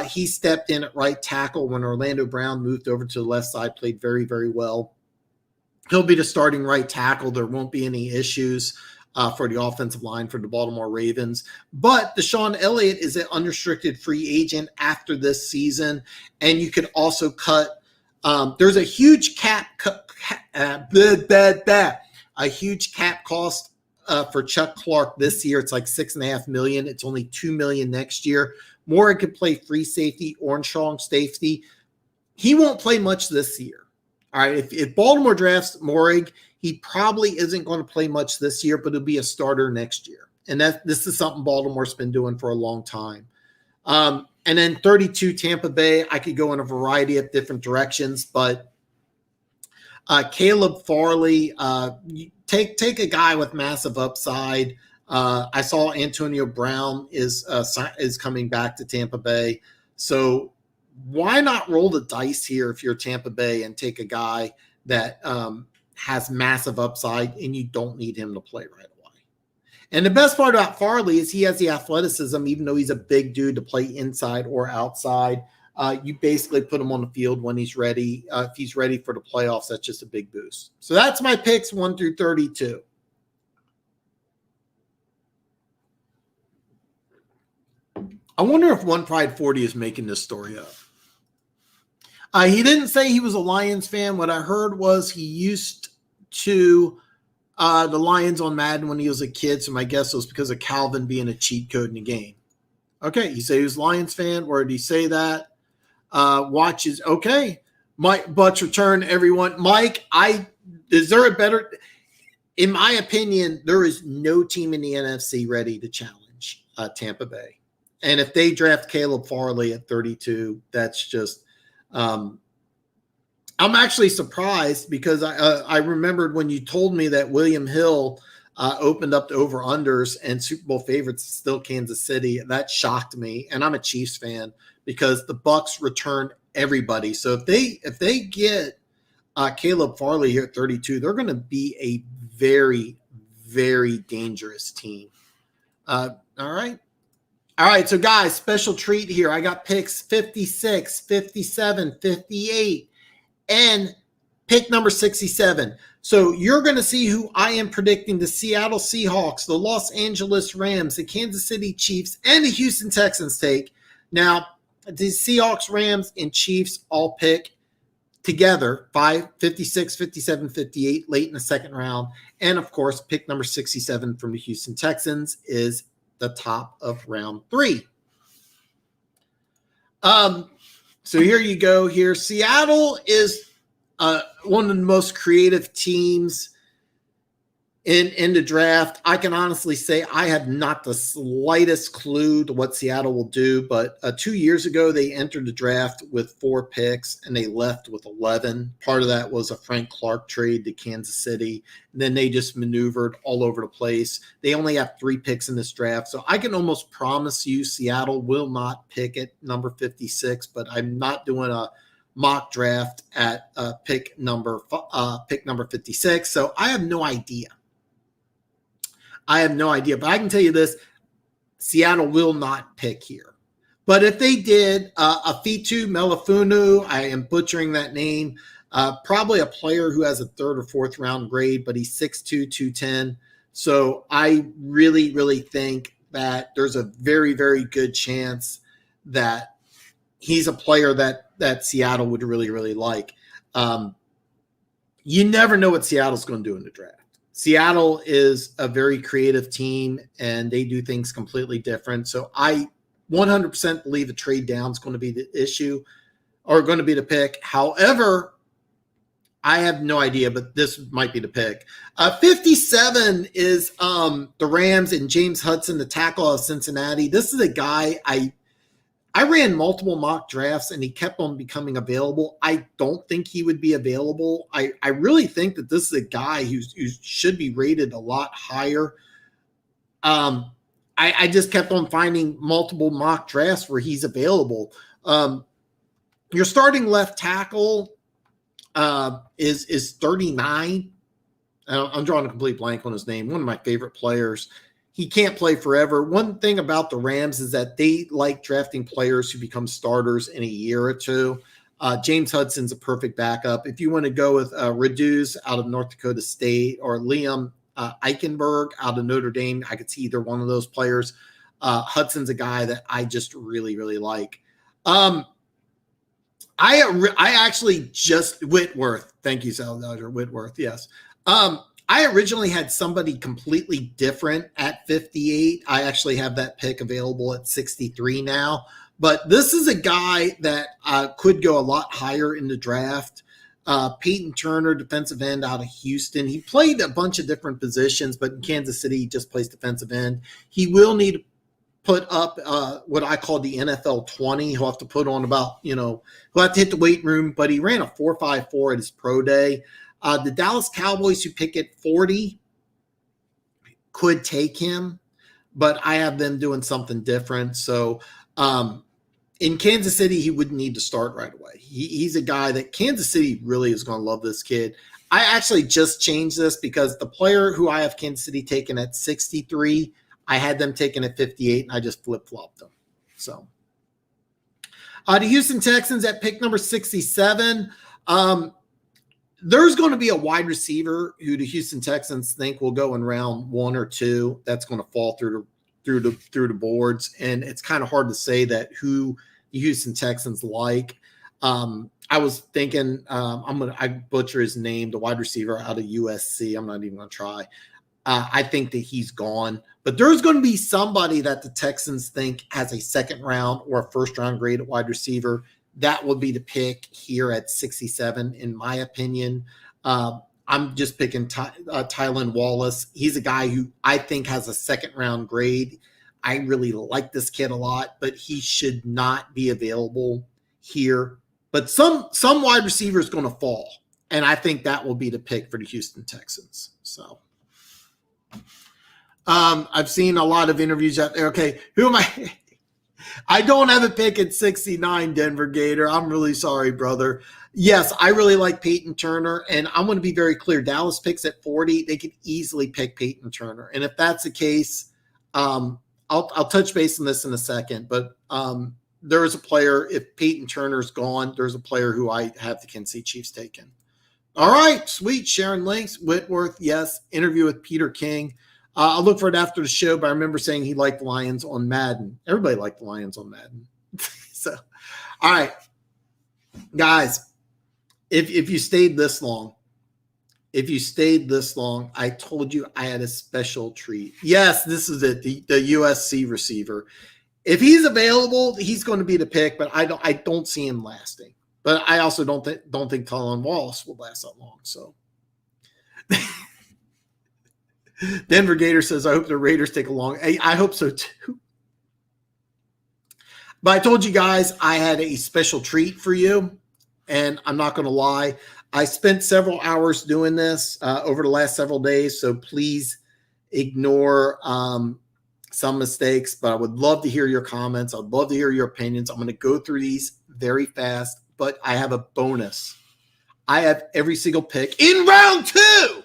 He stepped in at right tackle when Orlando Brown moved over to the left side, played very, very well. He'll be the starting right tackle. There won't be any issues for the offensive line for the Baltimore Ravens. But Deshaun Elliott is an unrestricted free agent after this season. And you could also cut there's a huge cap cost for Chuck Clark this year. It's like $6.5 million. It's only $2 million next year. Moore could play free safety or strong safety. He won't play much this year. All right, if Baltimore drafts Moehrig, he probably isn't going to play much this year, but he'll be a starter next year. And this is something Baltimore's been doing for a long time. And then 32 Tampa Bay, I could go in a variety of different directions, but Caleb Farley, take a guy with massive upside. I saw Antonio Brown is coming back to Tampa Bay. So why not roll the dice here if you're Tampa Bay and take a guy that has massive upside and you don't need him to play right away? And the best part about Farley is he has the athleticism, even though he's a big dude, to play inside or outside. You basically put him on the field when he's ready. If he's ready for the playoffs, that's just a big boost. So that's my picks 1 through 32. I wonder if One Pride 40 is making this story up. He didn't say he was a Lions fan. What I heard was he used to the Lions on Madden when he was a kid, so my guess was because of Calvin being a cheat code in the game. Okay, he said he was a Lions fan. Where did he say that? Watches. Okay, Mike Butts return, everyone. Mike, is there a better? In my opinion, there is no team in the NFC ready to challenge Tampa Bay. And if they draft Caleb Farley at 32, that's just I'm actually surprised because I remembered when you told me that William Hill opened up the over-unders and Super Bowl favorites still Kansas City. That shocked me, and I'm a Chiefs fan because the Bucs returned everybody. So if they get Caleb Farley here at 32, they're going to be a very, very dangerous team. All right. All right, so guys, special treat here. I got picks 56, 57, 58, and pick number 67. So you're going to see who I am predicting: the Seattle Seahawks, the Los Angeles Rams, the Kansas City Chiefs, and the Houston Texans take. Now, the Seahawks, Rams, and Chiefs all pick together 56, 57, 58 late in the second round. And, of course, pick number 67 from the Houston Texans is the top of round 3. So here you go here. Seattle is one of the most creative teams in the draft. I can honestly say I have not the slightest clue to what Seattle will do, but 2 years ago they entered the draft with 4 picks and they left with 11. Part of that was a Frank Clark trade to Kansas City. And then they just maneuvered all over the place. They only have 3 picks in this draft. So I can almost promise you Seattle will not pick at number 56, but I'm not doing a mock draft at pick number 56. So I have no idea. But I can tell you this: Seattle will not pick here. But if they did, Afitu Melifunu, I am butchering that name, probably a player who has a 3rd or 4th round grade, but he's 6'2", 210. So I really, really think that there's a very, very good chance that he's a player that Seattle would really, really like. You never know what Seattle's going to do in the draft. Seattle is a very creative team, and they do things completely different. So I 100% believe a trade down is going to be the issue or going to be the pick. However, I have no idea, but this might be the pick. 57 is the Rams and James Hudson, the tackle of Cincinnati. This is a guy I ran multiple mock drafts, and he kept on becoming available. I don't think he would be available. I really think that this is a guy who should be rated a lot higher. I just kept on finding multiple mock drafts where he's available. Your starting left tackle is 39. I'm drawing a complete blank on his name. One of my favorite players. He can't play forever. One thing about the Rams is that they like drafting players who become starters in a year or two. James Hudson's a perfect backup. If you want to go with Reduce out of North Dakota State or Liam Eichenberg out of Notre Dame, I could see either one of those players. Hudson's a guy that I just really, really like. I actually just Whitworth. Thank you, Salvador Whitworth. Yes. I originally had somebody completely different at 58. I actually have that pick available at 63 now. But this is a guy that could go a lot higher in the draft. Peyton Turner, defensive end out of Houston. He played a bunch of different positions, but in Kansas City, he just plays defensive end. He will need to put up what I call the NFL 20. He'll have to put on about, he'll have to hit the weight room, but he ran a 4.54 at his pro day. The Dallas Cowboys, who pick at 40, could take him, but I have them doing something different. So in Kansas City, he wouldn't need to start right away. He's a guy that Kansas City really is going to love this kid. I actually just changed this because the player who I have Kansas City taken at 63, I had them taken at 58, and I just flip-flopped them. So the Houston Texans at pick number 67, there's going to be a wide receiver who the Houston Texans think will go in round 1 or 2. That's going to fall through through the boards, and it's kind of hard to say that who the Houston Texans like. I was thinking I butcher his name, the wide receiver out of USC. I'm not even going to try. I think that he's gone, but there's going to be somebody that the Texans think has a second round or a first round grade at wide receiver. That would be the pick here at 67, in my opinion. I'm just picking Tylan Wallace. He's a guy who I think has a second round grade. I really like this kid a lot, but he should not be available here. But some wide receiver is going to fall, and I think that will be the pick for the Houston Texans. So I've seen a lot of interviews out there. Okay, who am I? I don't have a pick at 69, Denver Gator. I'm really sorry, brother. Yes, I really like Peyton Turner, and I'm going to be very clear. Dallas picks at 40. They could easily pick Peyton Turner. And if that's the case, I'll touch base on this in a second. But there is a player, if Peyton Turner's gone, there's a player who I have the Kansas City Chiefs taken. All right, sweet. Sharon Links, Whitworth, yes. Interview with Peter King. I'll look for it after the show, but I remember saying he liked the Lions on Madden. Everybody liked the Lions on Madden. So, all right, guys, if you stayed this long, I told you I had a special treat. Yes, this is it, the USC receiver. If he's available, he's going to be the pick, but I don't see him lasting. But I also don't think Tylan Wallace will last that long. So. Denver Gator says, I hope the Raiders take a long. I hope so too. But I told you guys I had a special treat for you, and I'm not going to lie. I spent several hours doing this over the last several days, so please ignore some mistakes, but I would love to hear your comments. I'd love to hear your opinions. I'm going to go through these very fast, but I have a bonus. I have every single pick in round 2.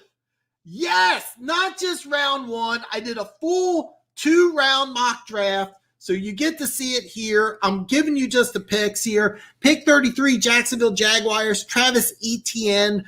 Yes, not just round 1. I did a full 2-round mock draft, so you get to see it here. I'm giving you just the picks here. Pick 33, Jacksonville Jaguars. Travis Etienne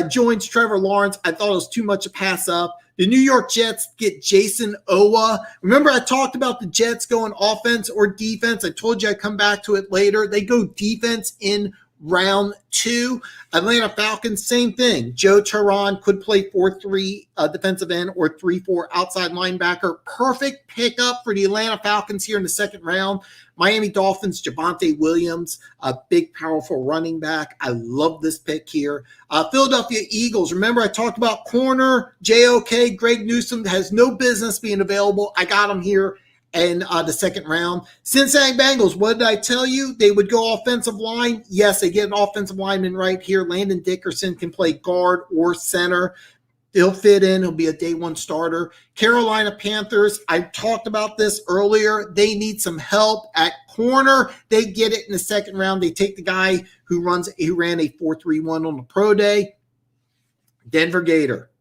joins Trevor Lawrence. I thought it was too much to pass up. The New York Jets get Jason Owa. Remember I talked about the Jets going offense or defense? I told you I'd come back to it later. They go defense in round 2. Atlanta Falcons, same thing. Joe Tehran could play 4-3 defensive end or 3-4 outside linebacker. Perfect pickup for the Atlanta Falcons here in the second round. Miami Dolphins, Javonte Williams, a big, powerful running back. I love this pick here. Philadelphia Eagles. Remember I talked about corner, JOK, Greg Newsome has no business being available. I got him here in the second round. Cincinnati Bengals, what did I tell you? They would go offensive line. Yes, they get an offensive lineman right here. Landon Dickerson can play guard or center. He'll fit in. He'll be a day 1 starter. Carolina Panthers, I talked about this earlier. They need some help at corner. They get it in the second round. They take the guy who ran a 4.31 on the pro day. Denver Gator.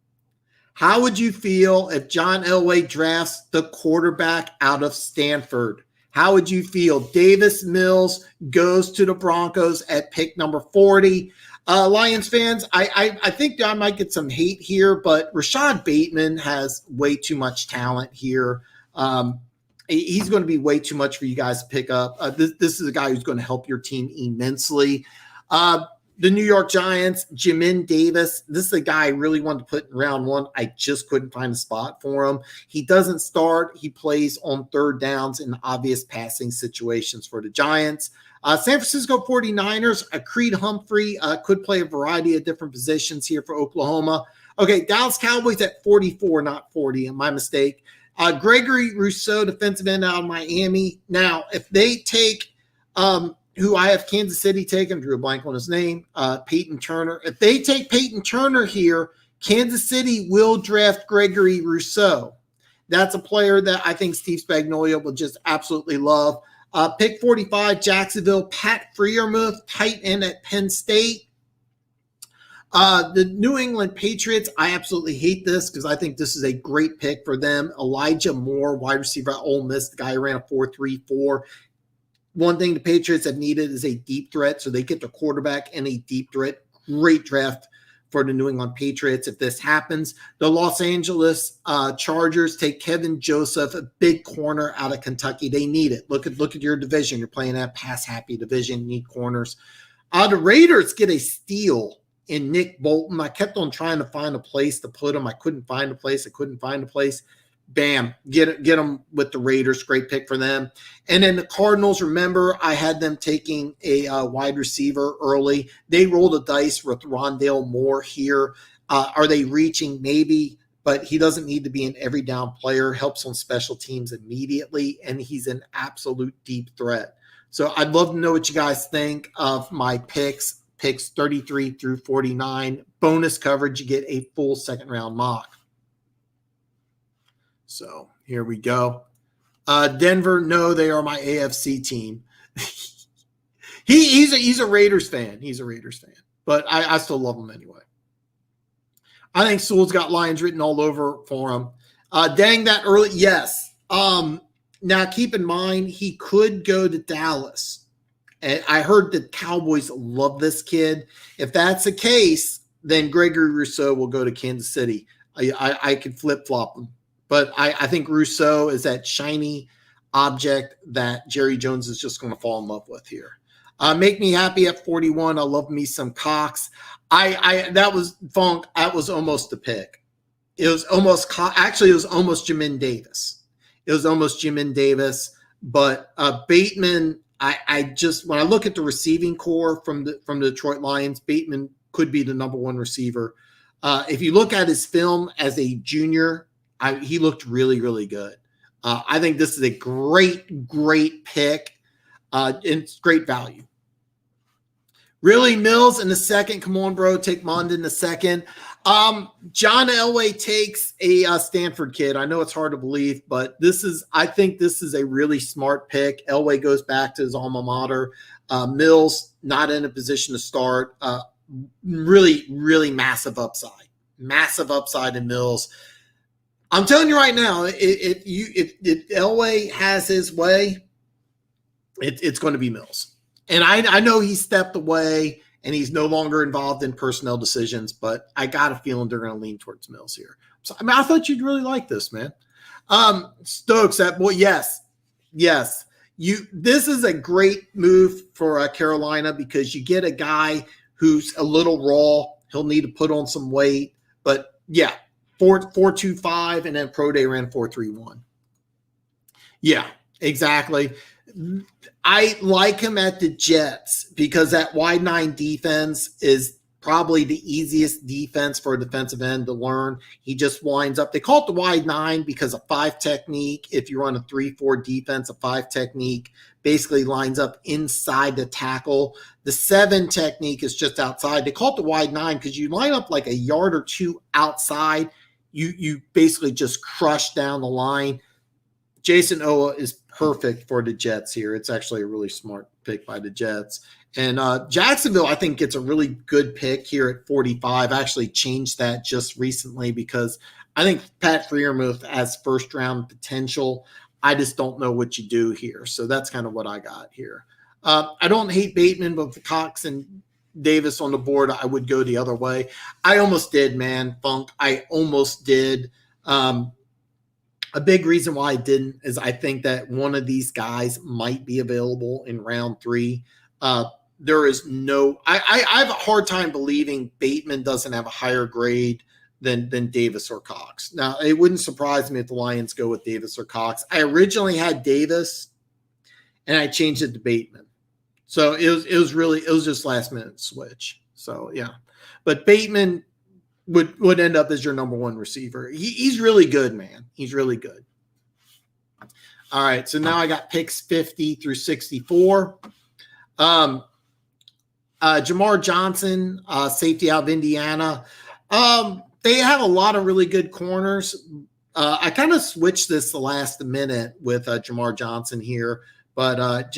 How would you feel if John Elway drafts the quarterback out of Stanford? How would you feel? Davis Mills goes to the Broncos at pick number 40. Lions fans, I think I might get some hate here, but Rashad Bateman has way too much talent here. He's going to be way too much for you guys to pick up. This is a guy who's going to help your team immensely. The New York Giants, Jamin Davis. This is a guy I really wanted to put in round 1. I just couldn't find a spot for him. He doesn't start. He plays on third downs in obvious passing situations for the Giants. San Francisco 49ers, Creed Humphrey could play a variety of different positions here for Oklahoma. Okay, Dallas Cowboys at 44, not 40. My mistake. Gregory Rousseau, defensive end out of Miami. Now, if they take who I have Kansas City taken, drew a blank on his name, Peyton Turner. If they take Peyton Turner here, Kansas City will draft Gregory Rousseau. That's a player that I think Steve Spagnuolo will just absolutely love. Pick 45, Jacksonville, Pat Freiermuth, tight end at Penn State. The New England Patriots, I absolutely hate this because I think this is a great pick for them. Elijah Moore, wide receiver at Ole Miss, the guy who ran a 4.34. One thing the Patriots have needed is a deep threat, so they get their quarterback and a deep threat. Great draft for the New England Patriots if this happens. The Los Angeles Chargers take Kevin Joseph, a big corner out of Kentucky. They need it. Look at your division. You're playing that pass-happy division. You need corners. The Raiders get a steal in Nick Bolton. I kept on trying to find a place to put him. I couldn't find a place. Bam, get them with the Raiders. Great pick for them. And then the Cardinals, remember, I had them taking a wide receiver early. They rolled a dice with Rondale Moore here. Are they reaching? Maybe, but he doesn't need to be an every down player. Helps on special teams immediately, and he's an absolute deep threat. So I'd love to know what you guys think of my picks 33 through 49. Bonus coverage, you get a full second round mock. So here we go. Denver, no, they are my AFC team. He's a Raiders fan. He's a Raiders fan, but I still love him anyway. I think Sewell's got Lions written all over for him. Dang that early. Yes. Now keep in mind, he could go to Dallas. And I heard the Cowboys love this kid. If that's the case, then Gregory Rousseau will go to Kansas City. I could flip-flop him. But I think Rousseau is that shiny object that Jerry Jones is just going to fall in love with here. Make me happy at 41. I love me some Cox. That was Funk. That was almost the pick. It was almost Jamin Davis. But Bateman, I just, when I look at the receiving core from the Detroit Lions, Bateman could be the number one receiver. If you look at his film as a junior, he looked really, really good. I think this is a great pick. And it's great value. Really, Mills in the second. Come on, bro. Take Mond in the second. John Elway takes a Stanford kid. I know it's hard to believe, but I think this is a really smart pick. Elway goes back to his alma mater. Mills not in a position to start. Really, really massive upside. Massive upside in Mills. I'm telling you right now, if Elway has his way, it's going to be Mills. And I know he stepped away and he's no longer involved in personnel decisions, but I got a feeling they're going to lean towards Mills here. So I thought you'd really like this, man. Stokes, that boy, yes. This is a great move for Carolina because you get a guy who's a little raw. He'll need to put on some weight, but yeah. 4.25 and then Pro Day ran 4.31. Yeah, exactly. I like him at the Jets because that wide 9 defense is probably the easiest defense for a defensive end to learn. He just winds up. They call it the wide 9 because a 5 technique, if you run a 3-4 defense, a 5 technique basically lines up inside the tackle. The 7 technique is just outside. They call it the wide 9 because you line up like a yard or two outside. You basically just crush down the line. Jason Owa is perfect for the Jets here. It's actually a really smart pick by the Jets. And Jacksonville, I think, gets a really good pick here at 45. I actually changed that just recently because I think Pat Freiermuth has first-round potential. I just don't know what you do here. So that's kind of what I got here. I don't hate Bateman, but with Cox and Davis on the board, I would go the other way. I almost did, man, Funk. I almost did. A big reason why I didn't is I think that one of these guys might be available in round 3. There is no – I have a hard time believing Bateman doesn't have a higher grade than Davis or Cox. Now, it wouldn't surprise me if the Lions go with Davis or Cox. I originally had Davis, and I changed it to Bateman. So it was just last minute switch. So yeah, but Bateman would end up as your number 1 receiver. He's really good, man. He's really good. All right, so now I got picks 50 through 64. Jamar Johnson, safety out of Indiana. They have a lot of really good corners. I kind of switched this the last minute with Jamar Johnson here, but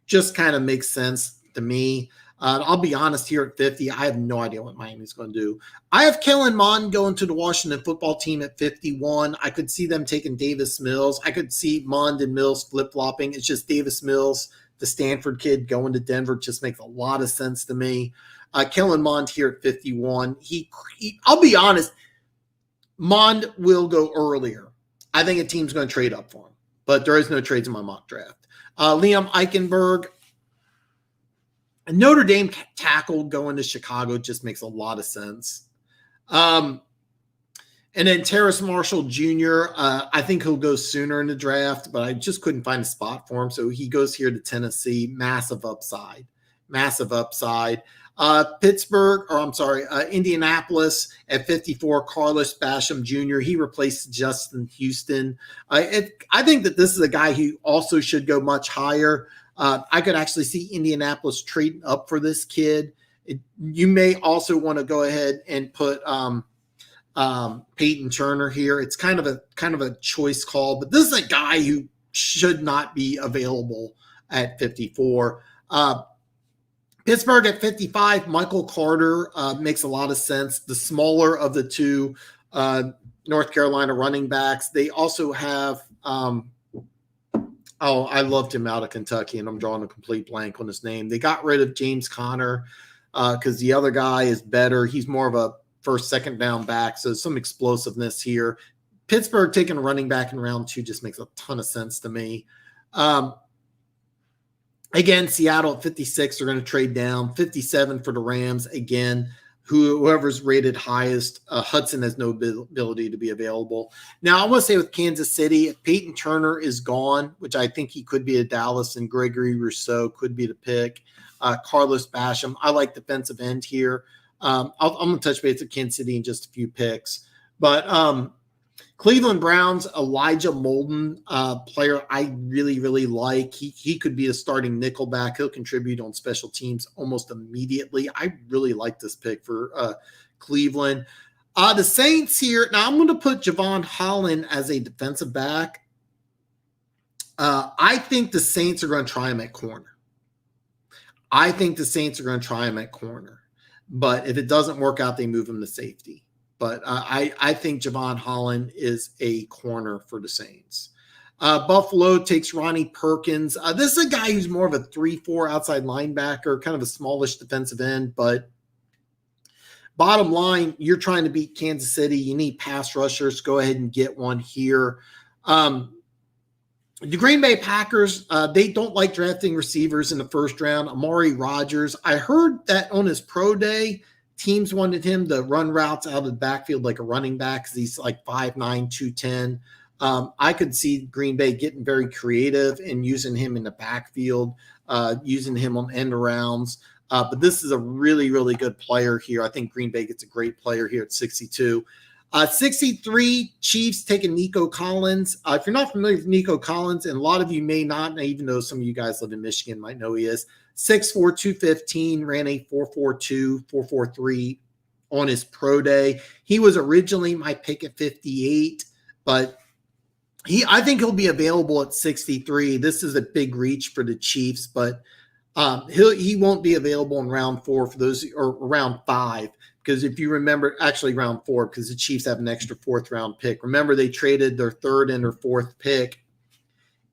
just kind of makes sense to me. I'll be honest here at 50. I have no idea what Miami's going to do. I have Kellen Mond going to the Washington football team at 51. I could see them taking Davis Mills. I could see Mond and Mills flip-flopping. It's just Davis Mills, the Stanford kid, going to Denver just makes a lot of sense to me. Kellen Mond here at 51. I'll be honest, Mond will go earlier. I think a team's going to trade up for him, but there is no trades in my mock draft. Liam Eichenberg, a Notre Dame tackle going to Chicago just makes a lot of sense. And then Terrace Marshall Jr., I think he'll go sooner in the draft, but I just couldn't find a spot for him. So he goes here to Tennessee. Massive upside. Indianapolis at 54, Carlos Basham Jr. He replaced Justin Houston. I think that this is a guy who also should go much higher. I could actually see Indianapolis trading up for this kid. You may also want to go ahead and put Peyton Turner here. It's kind of a choice call, but this is a guy who should not be available at 54. Pittsburgh at 55, Michael Carter makes a lot of sense. The smaller of the two North Carolina running backs. They also have I loved him out of Kentucky, and I'm drawing a complete blank on his name. They got rid of James Conner because the other guy is better. He's more of a first, second down back, so some explosiveness here. Pittsburgh taking a running back in round 2 just makes a ton of sense to me. Again, Seattle at 56 are going to trade down. 57 for the Rams. Again, whoever's rated highest, Hudson has no ability to be available. Now, I want to say with Kansas City, if Peyton Turner is gone, which I think he could be at Dallas, and Gregory Rousseau could be the pick. Carlos Basham. I like defensive end here. I'm going to touch base with Kansas City in just a few picks. But Cleveland Browns, Elijah Molden, player I really, really like. He could be a starting nickelback. He'll contribute on special teams almost immediately. I really like this pick for Cleveland. The Saints here. Now, I'm going to put Javon Holland as a defensive back. I think the Saints are going to try him at corner. But if it doesn't work out, they move him to safety. But I think Javon Holland is a corner for the Saints. Buffalo takes Ronnie Perkins. This is a guy who's more of a 3-4 outside linebacker, kind of a smallish defensive end. But bottom line, you're trying to beat Kansas City. You need pass rushers. Go ahead and get one here. The Green Bay Packers, they don't like drafting receivers in the first round. Amari Rodgers, I heard that on his pro day, teams wanted him to run routes out of the backfield like a running back because he's like 5'9", 210. I could see Green Bay getting very creative and using him in the backfield, using him on end arounds. But this is a really, really good player here. I think Green Bay gets a great player here at 62. 63, Chiefs taking Nico Collins. If you're not familiar with Nico Collins, and a lot of you may not, even though some of you guys live in Michigan might know he is, 6'4", 215, ran a 4.42, 4.43 on his pro day. He was originally my pick at 58, but I think he'll be available at 63. This is a big reach for the Chiefs, but he won't be available in round 4 for those, or round 5. Because if you remember, actually round 4, because the Chiefs have an extra 4th round pick. Remember, they traded their 3rd and their 4th pick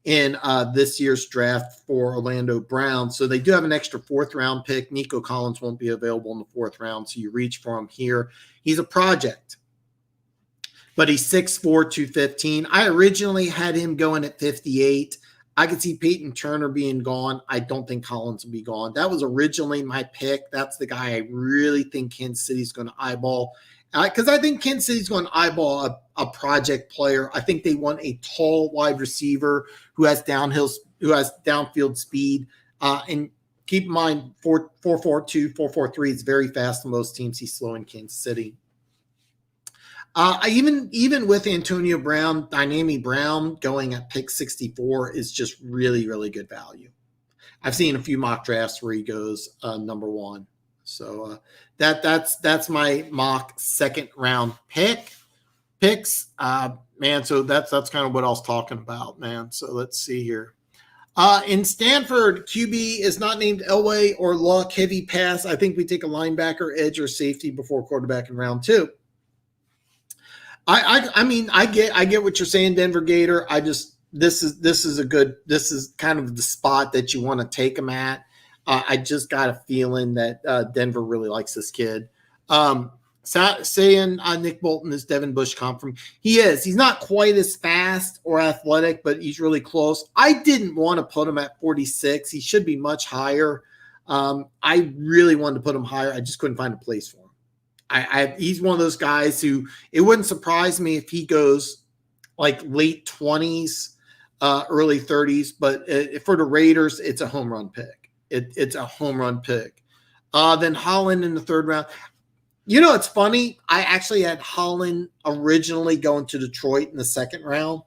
in this year's draft for Orlando Brown. So they do have an extra 4th round pick. Nico Collins won't be available in the 4th round, so you reach for him here. He's a project, but he's 6'4", 215. I originally had him going at 58. I could see Peyton Turner being gone. I don't think Collins will be gone. That was originally my pick. That's the guy I really think Kansas City's going to eyeball. Because I think Kansas City's going to eyeball a project player. I think they want a tall wide receiver who has downfield speed. And keep in mind, 4.42, 4.43 is very fast in most teams. He's slow in Kansas City. Even with Antonio Brown, Dynami Brown going at pick 64 is just really, really good value. I've seen a few mock drafts where he goes number 1. So that's my mock 2nd round picks. Man, so that's kind of what I was talking about, man. So let's see here. In Stanford, QB is not named Elway or Luck. Heavy pass. I think we take a linebacker, edge, or safety before quarterback in round 2. I mean, I get what you're saying, Denver Gator. This is kind of the spot that you want to take him at. I just got a feeling that Denver really likes this kid. Saying Nick Bolton is Devin Bush comp from. He is. He's not quite as fast or athletic, but he's really close. I didn't want to put him at 46. He should be much higher. I really wanted to put him higher. I just couldn't find a place for him. He's one of those guys who it wouldn't surprise me if he goes like late 20s, early 30s. But for the Raiders, it's a home run pick. It's a home run pick. Then Holland in the third round. You know, it's funny. I actually had Holland originally going to Detroit in the second round,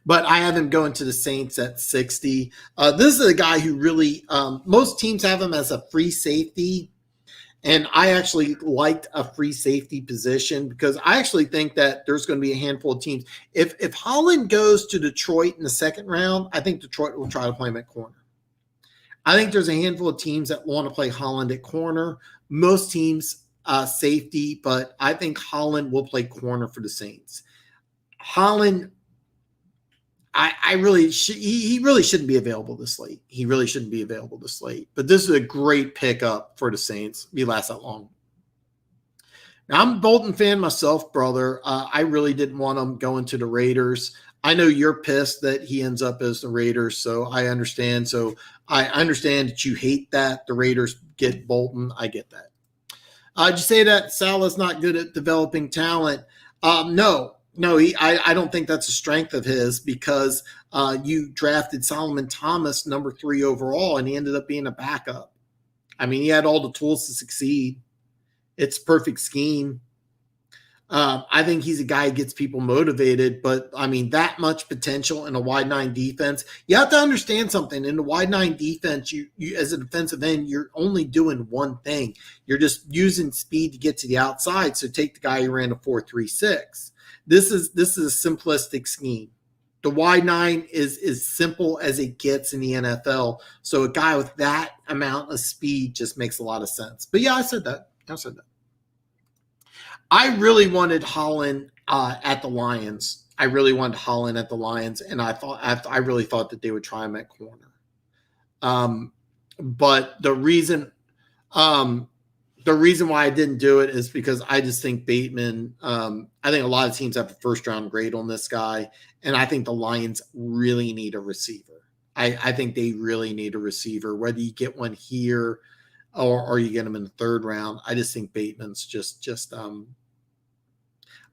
but I have him going to the Saints at 60. This is a guy who really, most teams have him as a free safety, and I actually liked a free safety position because I actually think that there's going to be a handful of teams. If Holland goes to Detroit in the second round, I think Detroit will try to play him at corner. I think there's a handful of teams that want to play Holland at corner. Most teams safety, but I think Holland will play corner for the Saints. Holland, he really shouldn't be available this late. He really shouldn't be available this late. But this is a great pickup for the Saints. He lasts that long. Now, I'm a Bolton fan myself, brother. I really didn't want him going to the Raiders. I know you're pissed that he ends up as the Raiders, so I understand. So I understand that you hate that the Raiders get Bolton. I get that. Did you say that Salah's not good at developing talent? No, I don't think that's a strength of his because you drafted Solomon Thomas number 3 overall, and he ended up being a backup. I mean, he had all the tools to succeed. It's a perfect scheme. I think he's a guy who gets people motivated, but I mean, that much potential in a wide 9 defense. You have to understand something. In the wide 9 defense, you as a defensive end, you're only doing one thing. You're just using speed to get to the outside. So take the guy who ran a 4.36. This is a simplistic scheme. The wide 9 is as simple as it gets in the NFL. So a guy with that amount of speed just makes a lot of sense. But yeah, I said that. I really wanted Holland at the Lions. And I really thought that they would try him at corner. But the reason why I didn't do it is because I just think Bateman. I think a lot of teams have a first round grade on this guy, and I think the Lions really need a receiver. I think they really need a receiver. Whether you get one here or you get him in the third round, I just think Bateman's just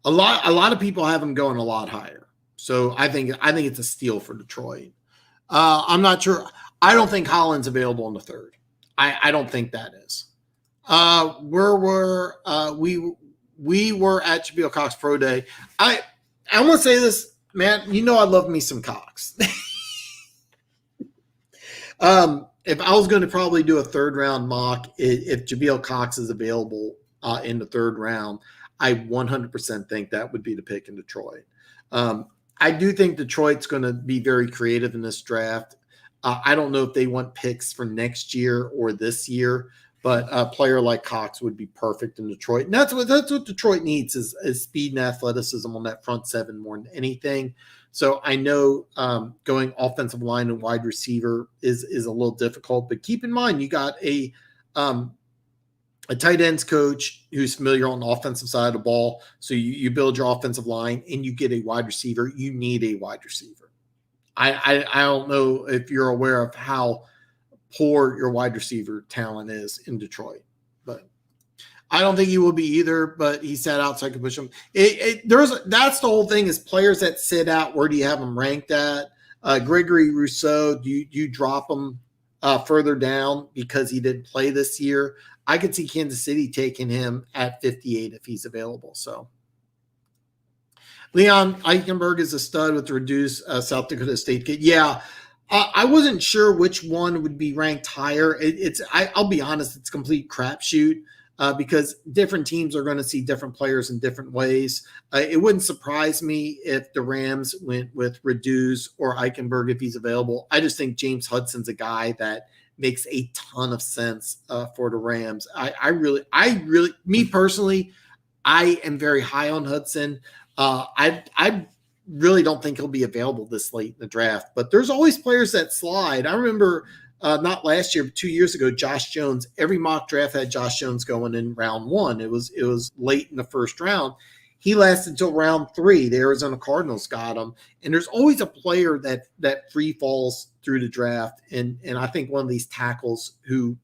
a lot of people have him going a lot higher. So I think it's a steal for Detroit. I'm not sure. I don't think Holland's available in the third. I don't think that is. We were at Jabril Cox Pro Day. I want to say this, man. You know I love me some Cox. If I was going to probably do a third round mock, if Jabril Cox is available in the third round, I 100% think that would be the pick in Detroit. I do think Detroit's going to be very creative in this draft. I don't know if they want picks for next year or this year, but a player like Cox would be perfect in Detroit. And that's what Detroit needs is speed and athleticism on that front seven more than anything. So I know going offensive line and wide receiver is a little difficult, but keep in mind you got a tight ends coach who's familiar on the offensive side of the ball. So you build your offensive line and you get a wide receiver. You need a wide receiver. I don't know if you're aware of how poor your wide receiver talent is in Detroit, but I don't think he will be either, but he sat out so I could push him. That's the whole thing is players that sit out. Where do you have them ranked at? Gregory Rousseau, do you drop him further down because he didn't play this year? I could see Kansas City taking him at 58 if he's available. So Leon Eichenberg is a stud with the reduced South Dakota State kid. Yeah. I wasn't sure which one would be ranked higher. I'll be honest, it's a complete crapshoot because different teams are going to see different players in different ways. It wouldn't surprise me if the Rams went with Reduce or Eichenberg if he's available. I just think James Hudson's a guy that makes a ton of sense for the Rams. I really, me personally, I am very high on Hudson. I really don't think he'll be available this late in the draft, but there's always players that slide. I remember not last year, but 2 years ago, Josh Jones. Every mock draft had Josh Jones going in round 1. It was late in the first round. He lasted until round 3. The Arizona Cardinals got him. And there's always a player that free falls through the draft. And I think one of these tackles who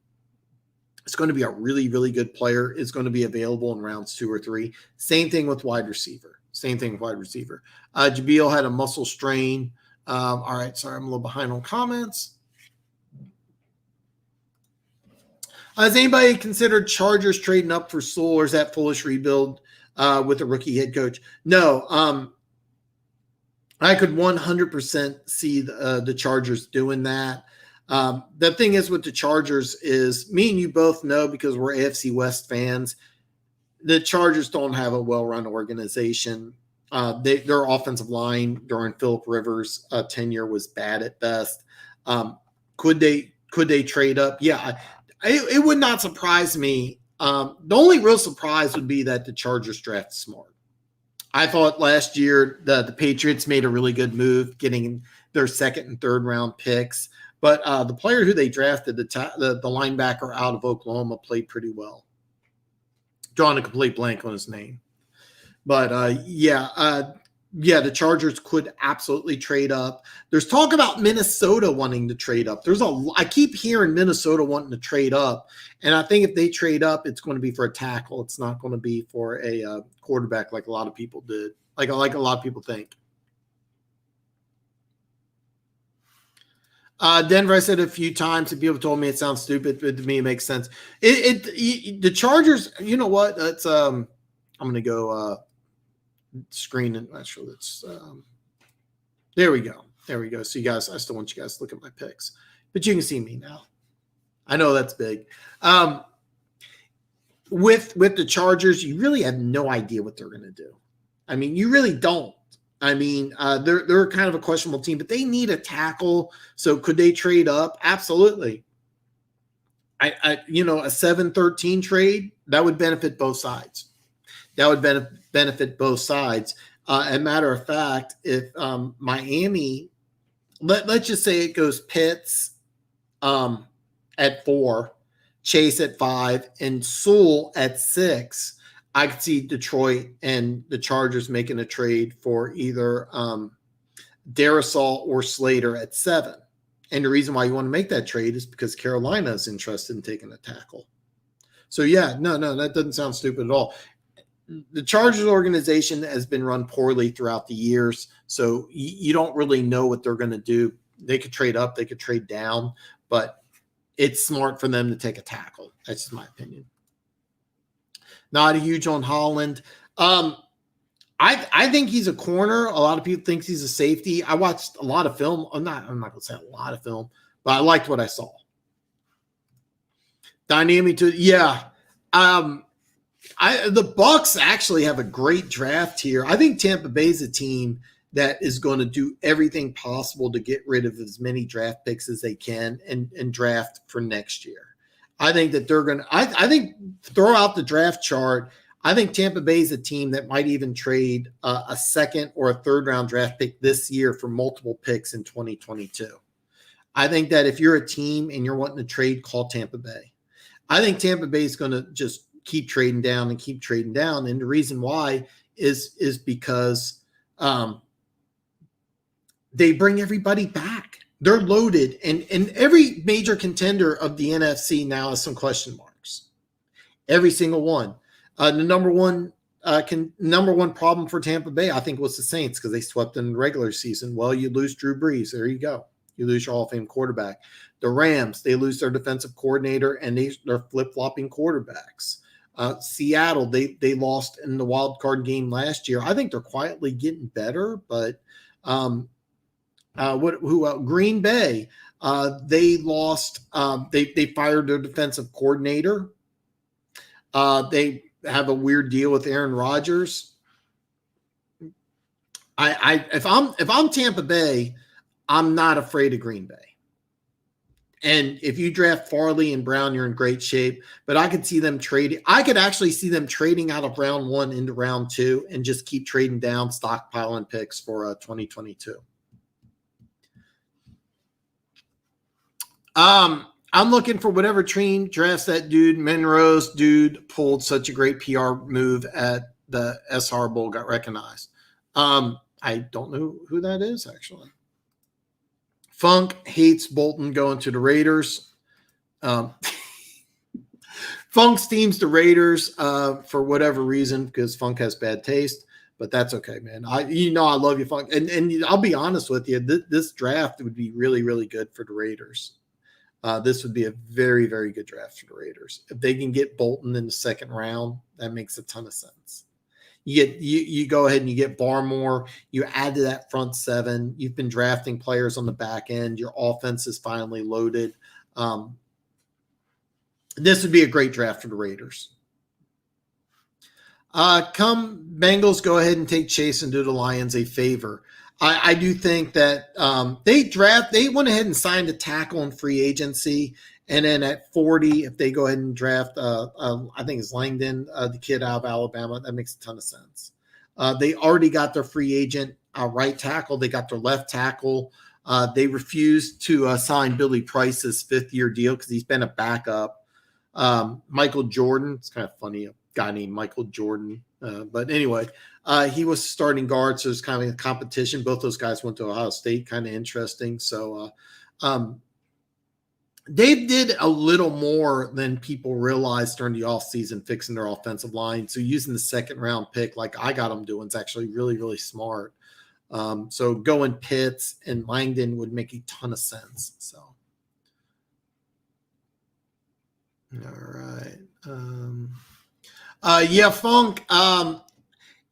is going to be a really, really good player is going to be available in rounds 2 or 3. Same thing with wide receiver. Jabil had a muscle strain. All right, sorry, I'm a little behind on comments. Has anybody considered Chargers trading up for Sewell, or is that foolish rebuild with a rookie head coach? No. I could 100% see the Chargers doing that. The thing is with the Chargers is, me and you both know, because we're AFC West fans, the Chargers don't have a well-run organization. Their offensive line during Phillip Rivers' tenure was bad at best. Could they trade up? Yeah, it would not surprise me. The only real surprise would be that the Chargers draft smart. I thought last year the Patriots made a really good move getting their second and third round picks, but the player who they drafted, the linebacker out of Oklahoma, played pretty well. Drawing a complete blank on his name. But the Chargers could absolutely trade up. There's talk about Minnesota wanting to trade up. I keep hearing Minnesota wanting to trade up, and I think if they trade up, it's going to be for a tackle. It's not going to be for a quarterback like a lot of people did, like a lot of people think. Denver, I said a few times, and people told me it sounds stupid, but to me it makes sense. The Chargers, you know what? That's I'm going to go screen and actually let's there we go. So you guys, I still want you guys to look at my picks, but you can see me now. I know that's big. With the Chargers, you really have no idea what they're going to do. I mean, you really don't. I mean, they're kind of a questionable team, but they need a tackle. So could they trade up? Absolutely. A 7-13 trade, that would benefit both sides. Benefit both sides. As a matter of fact, if Miami, let's just say it goes Pitts at 4, Chase at 5, and Sewell at 6, I could see Detroit and the Chargers making a trade for either Darisaw or Slater at 7. And the reason why you want to make that trade is because Carolina is interested in taking a tackle. So, yeah, no, that doesn't sound stupid at all. The Chargers organization has been run poorly throughout the years, so you don't really know what they're going to do. They could trade up, they could trade down, but it's smart for them to take a tackle. That's just my opinion. Not a huge on Holland. I think he's a corner. A lot of people think he's a safety. I watched a lot of film. I'm not going to say a lot of film, but I liked what I saw. Dynamic to, yeah. The Bucs actually have a great draft here. I think Tampa Bay is a team that is going to do everything possible to get rid of as many draft picks as they can and draft for next year. I think that they're going to – I think throw out the draft chart. I think Tampa Bay is a team that might even trade a second or a third-round draft pick this year for multiple picks in 2022. I think that if you're a team and you're wanting to trade, call Tampa Bay. I think Tampa Bay is going to just keep trading down. And the reason why is because they bring everybody back. They're loaded, and every major contender of the NFC now has some question marks. Every single one. The number one problem for Tampa Bay, I think, was the Saints because they swept in the regular season. Well, you lose Drew Brees. There you go. You lose your Hall of Fame quarterback. The Rams, they lose their defensive coordinator, and they're flip-flopping quarterbacks. Seattle, they lost in the wild card game last year. I think they're quietly getting better, but Green Bay, they lost. They fired their defensive coordinator. They have a weird deal with Aaron Rodgers. If I'm Tampa Bay, I'm not afraid of Green Bay. And if you draft Farley and Brown, you're in great shape. But I could see them trading. I could actually see them trading out of round 1 into round 2 and just keep trading down, stockpiling picks for 2022. I'm looking for whatever team drafts that dude. Monroe's dude pulled such a great PR move at the SR Bowl, got recognized. I don't know who that is, actually. Funk hates Bolton going to the Raiders. Funk steams the Raiders for whatever reason because Funk has bad taste, but that's okay, man. I love you, Funk, and I'll be honest with you. This draft would be really, really good for the Raiders. This would be a very, very good draft for the Raiders. If they can get Bolton in the second round, that makes a ton of sense. You go ahead and you get Barmore. You add to that front seven. You've been drafting players on the back end. Your offense is finally loaded. This would be a great draft for the Raiders. Come Bengals, go ahead and take Chase and do the Lions a favor. I do think that they went ahead and signed a tackle in free agency. And then at 40, if they go ahead and draft, I think it's Langdon, the kid out of Alabama, that makes a ton of sense. They already got their free agent right tackle. They got their left tackle. They refused to sign Billy Price's fifth-year deal because he's been a backup. Michael Jordan, it's kind of funny, a guy named Michael Jordan. But anyway, he was starting guard, so it's kind of a competition. Both those guys went to Ohio State, kind of interesting. So they did a little more than people realized during the offseason fixing their offensive line. So using the second-round pick like I got them doing is actually really, really smart. So going Pitts and Langdon would make a ton of sense. So, all right. Yeah, Funk. And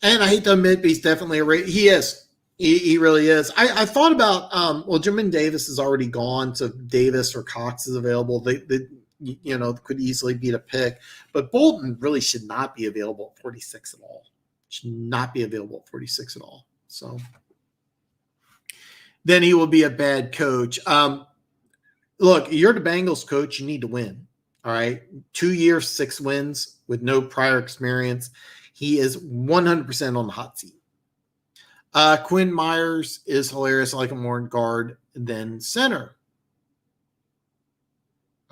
I hate to admit, but he's definitely he is. He really is. I thought about, Jamin Davis is already gone, so Davis or Cox is available. They could easily beat a pick. But Bolton really should not be available at 46 at all. Should not be available at 46 at all. So then he will be a bad coach. Look, you're the Bengals coach. You need to win. All right. 2 years, 6 wins with no prior experience. He is 100% on the hot seat. Quinn Myers is hilarious. I like him more in guard than center.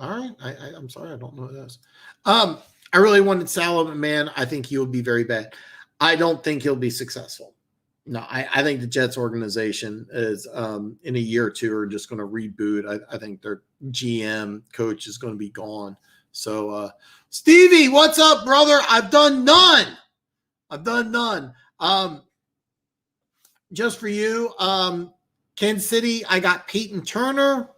All right. I'm sorry. I don't know who that is. I really wanted Salomon, man. I think he will be very bad. I don't think he'll be successful. No, I think the Jets organization is in a year or two are just going to reboot. I think their GM coach is going to be gone. So, Stevie, what's up, brother? I've done none. Just for you, Kansas City, I got Peyton Turner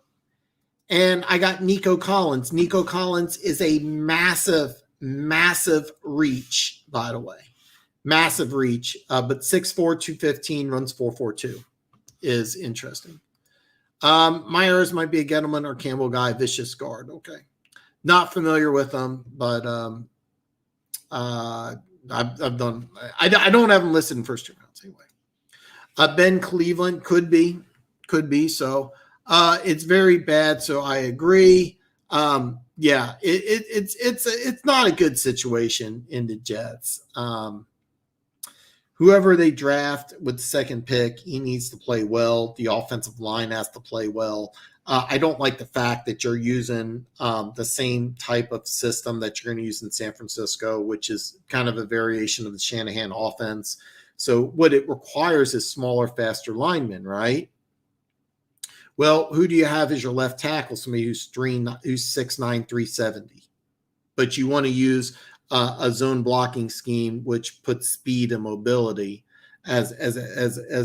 and I got Nico Collins. Nico Collins is a massive, massive reach, by the way. Massive reach, but 6'4", 215, runs 4.42 is interesting. Myers might be a Gettleman or Campbell guy, vicious guard. Okay. Not familiar with them, but I've done – I don't have them listed in first 2 rounds anyway. Ben Cleveland could be. So it's very bad, so I agree. Yeah, it's not a good situation in the Jets. Whoever they draft with the second pick, he needs to play well. The offensive line has to play well. I don't like the fact that you're using the same type of system that you're going to use in San Francisco, which is kind of a variation of the Shanahan offense. So what it requires is smaller, faster linemen, right? Well, who do you have as your left tackle? Somebody who's 6'9", 370. But you want to use a zone blocking scheme, which puts speed and mobility as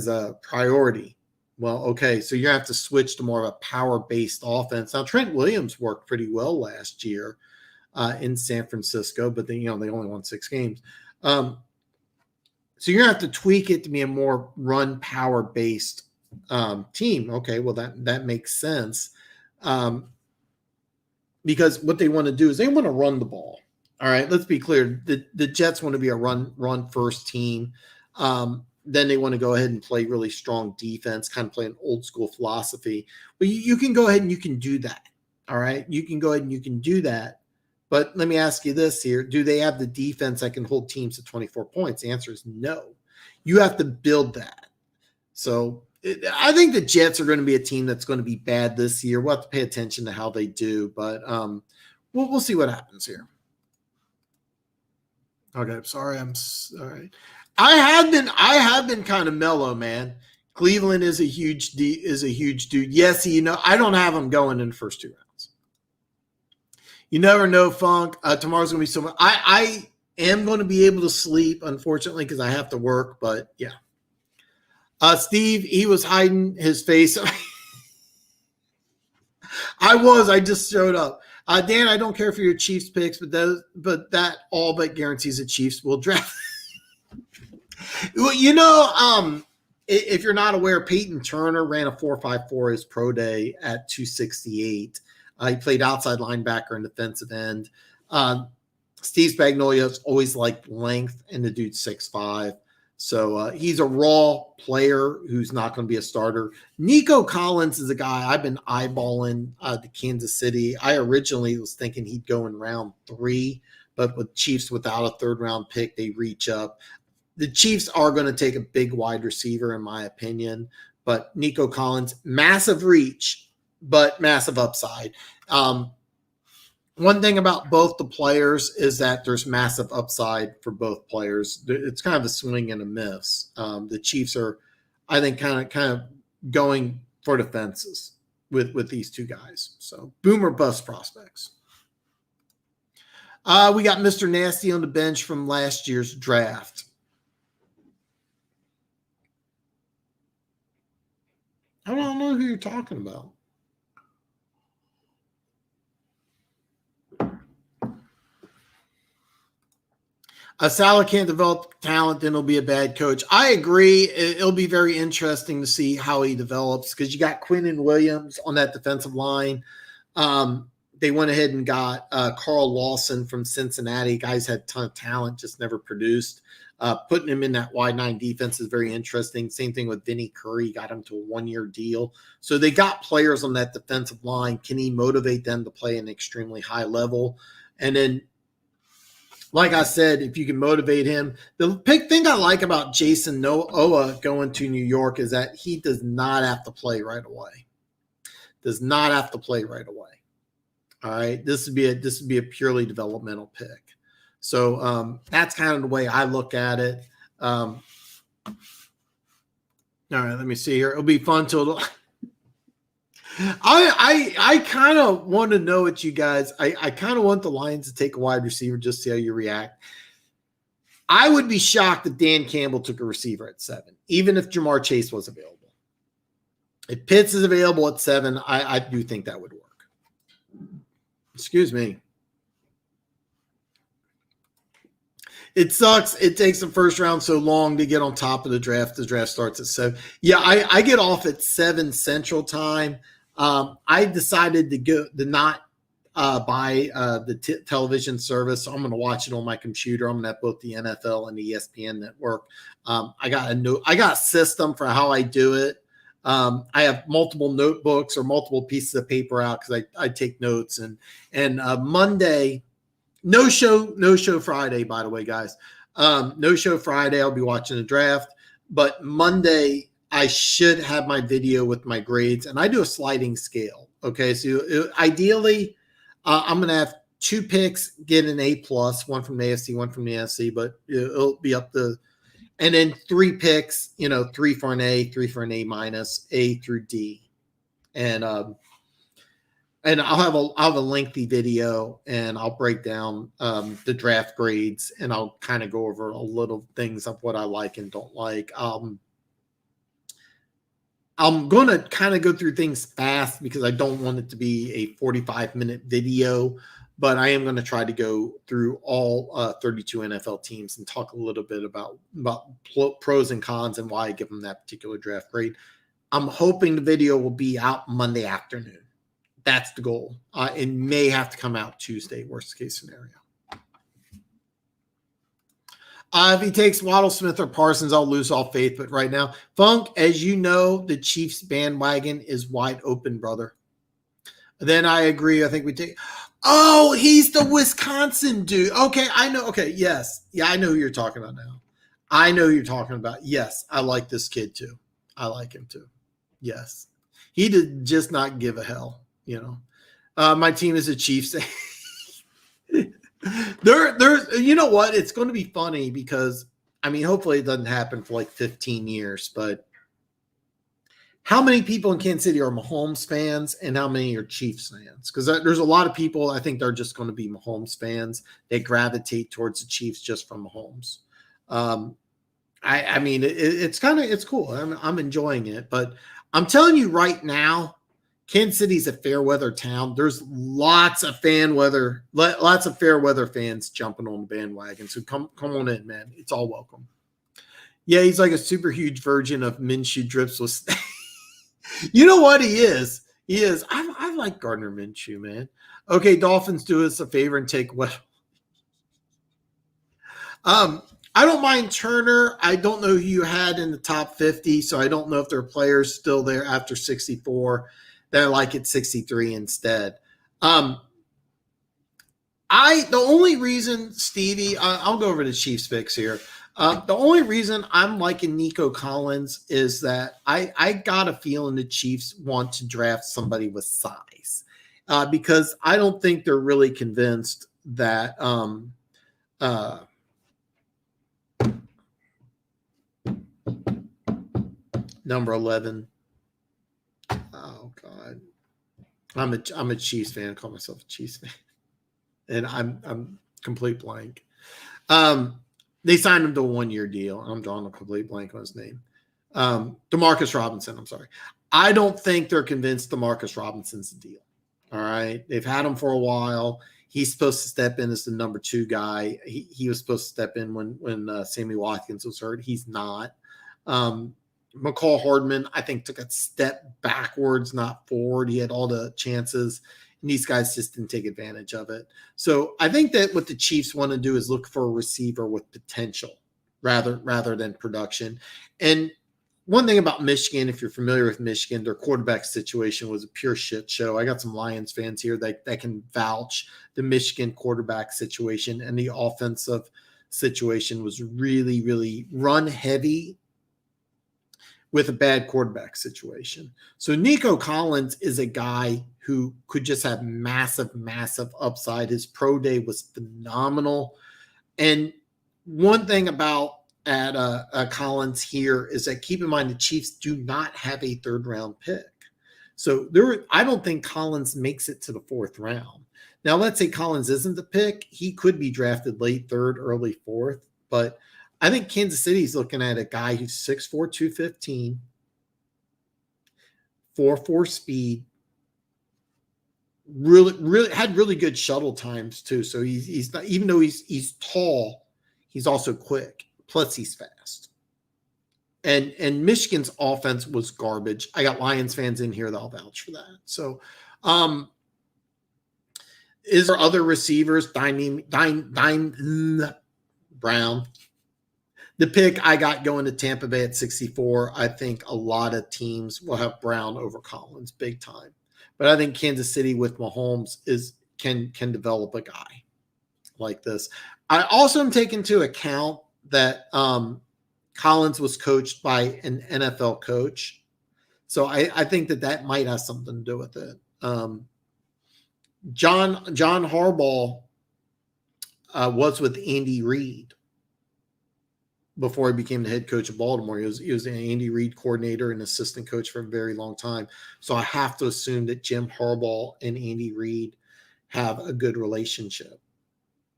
a priority. Well, okay, so you have to switch to more of a power-based offense. Now, Trent Williams worked pretty well last year in San Francisco, but they only won 6 games. So you're going to have to tweak it to be a more run power-based team. Okay, well, that makes sense. Because what they want to do is they want to run the ball. All right, let's be clear. The Jets want to be a run first team. Then they want to go ahead and play really strong defense, kind of play an old school philosophy. But you can go ahead and you can do that. All right, you can go ahead and you can do that. But let me ask you this here. Do they have the defense that can hold teams to 24 points? The answer is no. You have to build that. So I think the Jets are going to be a team that's going to be bad this year. We'll have to pay attention to how they do, but we'll see what happens here. Okay, sorry, I'm all right. I have been kind of mellow, man. Cleveland is a huge dude. Yes, I don't have them going in the first 2 rounds. You never know, Funk. Tomorrow's gonna be so much. I am going to be able to sleep, unfortunately, because I have to work. But yeah, Steve, he was hiding his face. I just showed up. Dan, I don't care for your Chiefs picks, but that all but guarantees the Chiefs will draft. Well, if you're not aware, Peyton Turner ran a 4.54 his pro day at 268. He played outside linebacker and defensive end. Steve Spagnuolo's always liked length, and the dude's 6'5". So he's a raw player who's not going to be a starter. Nico Collins is a guy I've been eyeballing to Kansas City. I originally was thinking he'd go in round 3, but with Chiefs without a third-round pick, they reach up. The Chiefs are going to take a big wide receiver, in my opinion. But Nico Collins, massive reach, but massive upside. One thing about both the players is that there's massive upside for both players. It's kind of a swing and a miss. The Chiefs are, I think, kind of going for the fences with these two guys. So boom or bust prospects. We got Mr. Nasty on the bench from last year's draft. I don't know who you're talking about. Salah can't develop talent, then he'll be a bad coach. I agree. It'll be very interesting to see how he develops because you got Quinnen Williams on that defensive line. They went ahead and got Carl Lawson from Cincinnati. Guys had a ton of talent, just never produced. Putting him in that wide 9 defense is very interesting. Same thing with Vinny Curry, got him to a 1-year deal. So they got players on that defensive line. Can he motivate them to play an extremely high level? And then, like I said, if you can motivate him, the big thing I like about Jason Owa going to New York is that he does not have to play right away. All right. This would be a purely developmental pick. So that's kind of the way I look at it. All right, let me see here. It'll be fun till I kind of want to know what you guys. I kind of want the Lions to take a wide receiver just to see how you react. I would be shocked if Dan Campbell took a receiver at 7, even if Jamar Chase was available. If Pitts is available at 7, I do think that would work. Excuse me. It sucks. It takes the first round so long to get on top of the draft. The draft starts at 7. Yeah, I get off at 7 Central Time. I decided to not buy the television service. So I'm going to watch it on my computer. I'm going to have both the NFL and the ESPN network. I got a system for how I do it. I have multiple notebooks or multiple pieces of paper out because I take notes. And Monday. No show Friday, by the way, guys. No show Friday. I'll be watching the draft. But Monday, I should have my video with my grades. And I do a sliding scale. Okay, so ideally, I'm going to have 2 picks, get an A+, one from the AFC, one from the NFC. But it'll be up to – and then 3 picks, 3 for an A, 3 for an A-, A through D. And I'll have a lengthy video, and I'll break down the draft grades, and I'll kind of go over a little things of what I like and don't like. I'm going to kind of go through things fast because I don't want it to be a 45-minute video, but I am going to try to go through all 32 NFL teams and talk a little bit about pros and cons and why I give them that particular draft grade. I'm hoping the video will be out Monday afternoon. That's the goal. It may have to come out Tuesday, worst case scenario. If he takes Waddle, Smith, or Parsons, I'll lose all faith. But right now, Funk, as you know, the Chiefs bandwagon is wide open, brother. Then I agree. I think we take – oh, he's the Wisconsin dude. Okay, I know. Okay, yes. Yeah, I know who you're talking about now. I know who you're talking about. Yes, I like this kid too. I like him too. Yes. He did just not give a hell, you know. My team is a Chiefs. There's, you know what? It's going to be funny because, I mean, hopefully it doesn't happen for like 15 years, but how many people in Kansas City are Mahomes fans and how many are Chiefs fans? Because there's a lot of people, I think they're just going to be Mahomes fans. They gravitate towards the Chiefs just from Mahomes. I mean, it's cool. I'm enjoying it, but I'm telling you right now, Kansas City's a fair weather town. There's lots of fair weather fans jumping on the bandwagon. So come on in, man. It's all welcome. Yeah, he's like a super huge version of Minshew drips with. You know what he is? He is. I like Gardner Minshew, man. Okay, Dolphins, do us a favor and take what. I don't mind Turner. I don't know who you had in the top 50, so I don't know if there are players still there after 64 that I like at 63 instead. The only reason, Stevie, I'll go over to Chiefs fix here. The only reason I'm liking Nico Collins is that I got a feeling the Chiefs want to draft somebody with size because I don't think they're really convinced that number 11. Oh God, I'm a Chiefs fan. I call myself a Chiefs fan, and I'm complete blank. They signed him to a 1-year deal. I'm drawing a complete blank on his name. Demarcus Robinson. I'm sorry. I don't think they're convinced Demarcus Robinson's the deal. All right, they've had him for a while. He's supposed to step in as the number 2 guy. He was supposed to step in when Sammy Watkins was hurt. He's not. McCall Hardman, I think, took a step backwards, not forward. He had all the chances, and these guys just didn't take advantage of it. So I think that what the Chiefs want to do is look for a receiver with potential rather than production. And one thing about Michigan, if you're familiar with Michigan, their quarterback situation was a pure shit show. I got some Lions fans here that can vouch the Michigan quarterback situation, and the offensive situation was really, really run heavy with a bad quarterback situation. So Nico Collins is a guy who could just have massive, massive upside. His pro day was phenomenal. And one thing about Collins here is that keep in mind the Chiefs do not have a 3rd round pick. So I don't think Collins makes it to the 4th round. Now, let's say Collins isn't the pick. He could be drafted late 3rd, early 4th, but I think Kansas City's looking at a guy who's 6'4", 215, 4.4 speed, really had really good shuttle times too. So he's not, even though he's tall, he's also quick. Plus he's fast. And Michigan's offense was garbage. I got Lions fans in here that'll vouch for that. So, is there other receivers? Dime Brown. The pick I got going to Tampa Bay at 64, I think a lot of teams will have Brown over Collins big time. But I think Kansas City with Mahomes can develop a guy like this. I also am taking into account that Collins was coached by an NFL coach. So I think that might have something to do with it. John Harbaugh was with Andy Reid before he became the head coach of Baltimore. He was an Andy Reid coordinator and assistant coach for a very long time. So I have to assume that Jim Harbaugh and Andy Reid have a good relationship.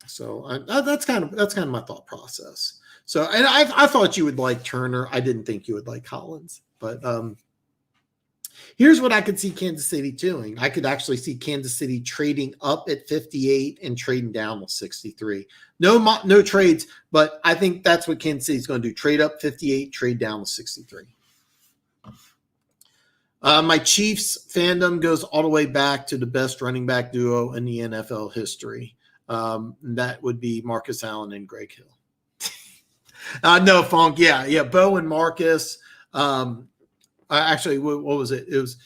So that's kind of my thought process. So, and I thought you would like Turner. I didn't think you would like Collins, but here's what I could see Kansas City doing. I could actually see Kansas City trading up at 58 and trading down with 63. No trades, but I think that's what Kansas City is going to do. Trade up 58, trade down with 63. My Chiefs fandom goes all the way back to the best running back duo in the NFL history. That would be Marcus Allen and Greg Hill. No, Funk. Yeah. Bo and Marcus. Actually, what was it? It was,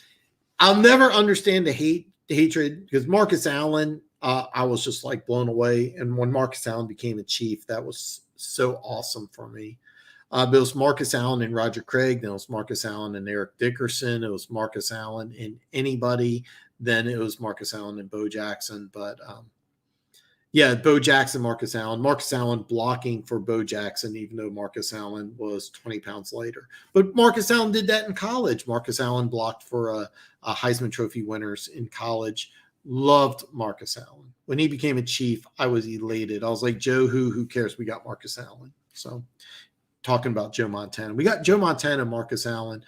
I'll never understand the hatred because Marcus Allen, I was just like blown away. And when Marcus Allen became a Chief, that was so awesome for me. But it was Marcus Allen and Roger Craig. Then it was Marcus Allen and Eric Dickerson. It was Marcus Allen and anybody. Then it was Marcus Allen and Bo Jackson. But yeah, Bo Jackson, Marcus Allen. Marcus Allen blocking for Bo Jackson, even though Marcus Allen was 20 pounds lighter. But Marcus Allen did that in college. Marcus Allen blocked for a Heisman Trophy winners in college. Loved Marcus Allen. When he became a Chief, I was elated. I was like, Joe, who cares? We got Marcus Allen. So talking about Joe Montana. We got Joe Montana and Marcus Allen.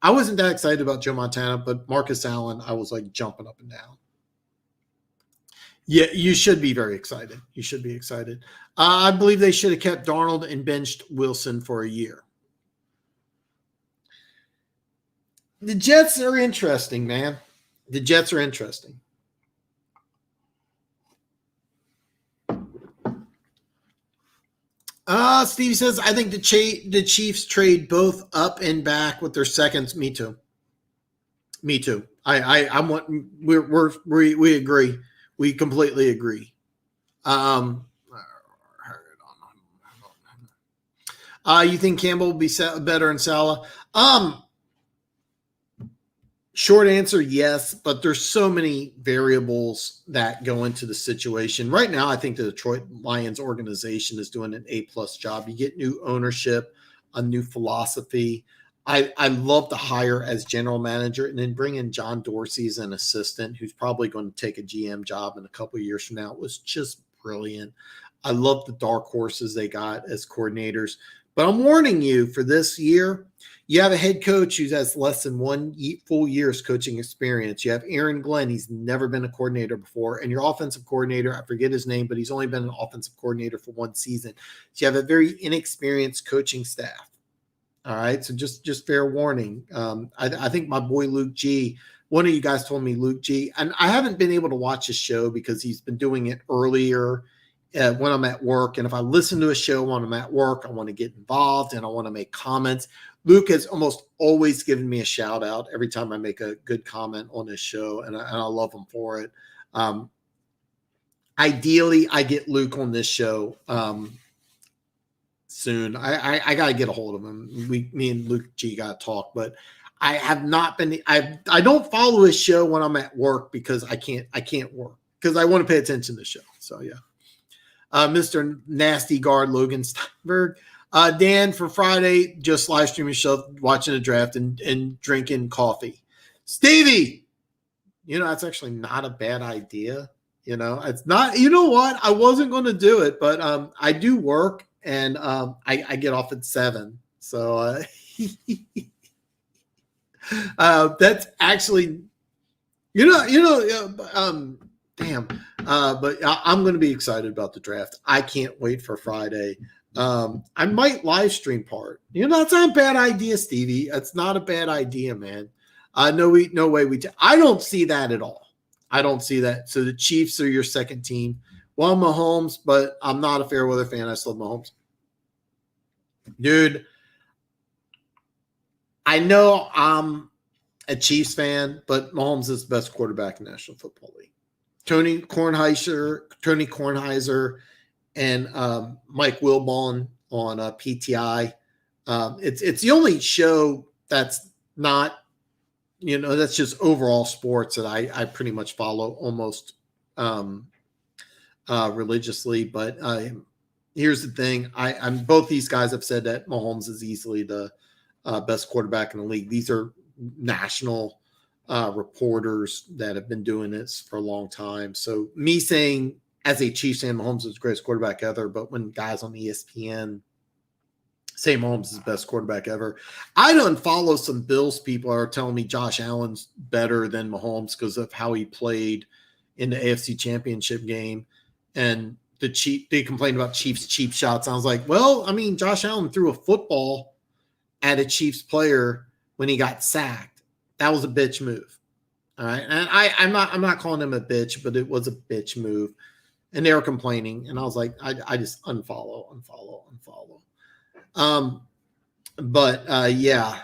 I wasn't that excited about Joe Montana, but Marcus Allen, I was like jumping up and down. Yeah, you should be very excited. You should be excited. I believe they should have kept Darnold and benched Wilson for a year. The Jets are interesting, man. The Jets are interesting. Steve says, I think the Chiefs trade both up and back with their seconds. Me too. Me too. We agree. We completely agree. You think Campbell will be better than Salah? Short answer, yes, but there's so many variables that go into the situation. Right now, I think the Detroit Lions organization is doing an A-plus job. You get new ownership, a new philosophy. I love to hire as general manager and then bring in John Dorsey as an assistant who's probably going to take a GM job in a couple of years from now. It was just brilliant. I love the dark horses they got as coordinators. But I'm warning you, for this year, you have a head coach who has less than one full year's coaching experience. You have Aaron Glenn. He's never been a coordinator before. And your offensive coordinator, I forget his name, but he's only been an offensive coordinator for one season. So you have a very inexperienced coaching staff. All right, so just fair warning. I think my boy Luke G, one of you guys told me Luke G, and I haven't been able to watch his show because he's been doing it earlier when I'm at work. And if I listen to a show when I'm at work, I want to get involved and I want to make comments. Luke has almost always given me a shout out every time I make a good comment on his show, and I love him for it. Ideally, I get Luke on this show soon. I got to get a hold of him. Me and Luke G got to talk, but I have not been. I don't follow his show when I'm at work because I can't work because I want to pay attention to the show. So yeah, Mr. Nasty Guard Logan Steinberg. Dan, for Friday, just live streaming yourself, watching the draft and drinking coffee. Stevie, that's actually not a bad idea. It's not. You know what? I wasn't going to do it, but I do work. And I get off at 7. So that's actually, damn. But I'm going to be excited about the draft. I can't wait for Friday. I might live stream part. That's not a bad idea, Stevie. That's not a bad idea, man. No way. I don't see that at all. I don't see that. So the Chiefs are your second team. Well, Mahomes, but I'm not a fair weather fan. I still love Mahomes. Dude, I know I'm a Chiefs fan, but Mahomes is the best quarterback in the National Football League. Tony Kornheiser, and Mike Wilbon on PTI. It's the only show that's not, that's just overall sports that I pretty much follow almost religiously. But here's the thing. I'm both these guys have said that Mahomes is easily the best quarterback in the league. These are national reporters that have been doing this for a long time. So me saying as a Chiefs fan, Mahomes is the greatest quarterback ever, but when guys on ESPN say Mahomes is the best quarterback ever, I don't follow some Bills people are telling me Josh Allen's better than Mahomes because of how he played in the AFC Championship game. And they complained about Chiefs cheap shots. I was like, well, I mean, Josh Allen threw a football at a Chiefs player when he got sacked. That was a bitch move. All right. And I'm not calling him a bitch, but it was a bitch move. And they were complaining. And I was like, I just unfollow. Yeah,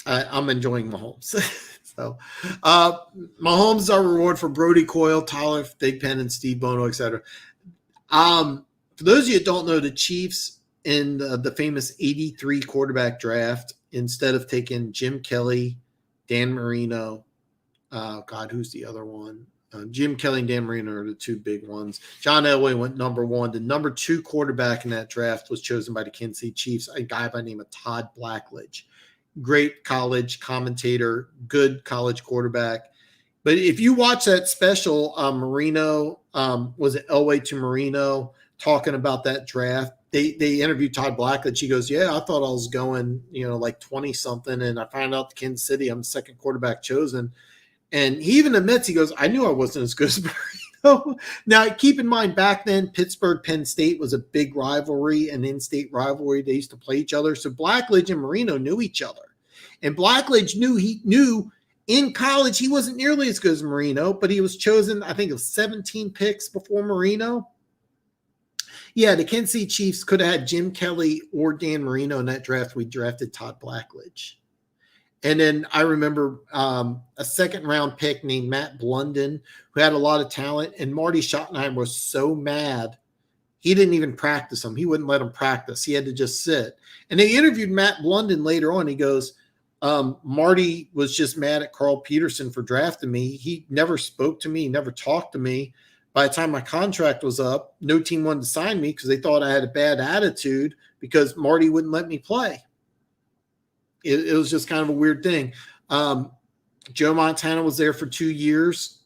I'm enjoying Mahomes. So Mahomes is our reward for Brody Coyle, Tyler Thigpen, and Steve Bono, etc. For those of you that don't know, the Chiefs in the famous 83 quarterback draft, instead of taking Jim Kelly, Dan Marino, God, who's the other one? Jim Kelly and Dan Marino are the two big ones. John Elway went number 1. The number 2 quarterback in that draft was chosen by the Kansas City Chiefs, a guy by the name of Todd Blackledge. Great college commentator, good college quarterback. But if you watch that special, Marino, was it Elway to Marino, talking about that draft, they interviewed Todd Blackledge. He goes, yeah, I thought I was going, like 20-something, and I found out the Kansas City, I'm the second quarterback chosen. And he even admits, he goes, I knew I wasn't as good as Marino. Now, keep in mind, back then, Pittsburgh-Penn State was a big rivalry, an in-state rivalry. They used to play each other. So Blackledge and Marino knew each other. And Blackledge knew in college he wasn't nearly as good as Marino, but he was chosen, I think it was 17 picks before Marino. Yeah, the Kansas City Chiefs could have had Jim Kelly or Dan Marino in that draft. We drafted Todd Blackledge. And then I remember a second-round pick named Matt Blunden, who had a lot of talent, and Marty Schottenheimer was so mad, he didn't even practice him. He wouldn't let him practice. He had to just sit. And they interviewed Matt Blunden later on. He goes, Marty was just mad at Carl Peterson for drafting me. He never spoke to me, never talked to me. By the time my contract was up, no team wanted to sign me because they thought I had a bad attitude because Marty wouldn't let me play. It was just kind of a weird thing. Joe Montana was there for 2 years.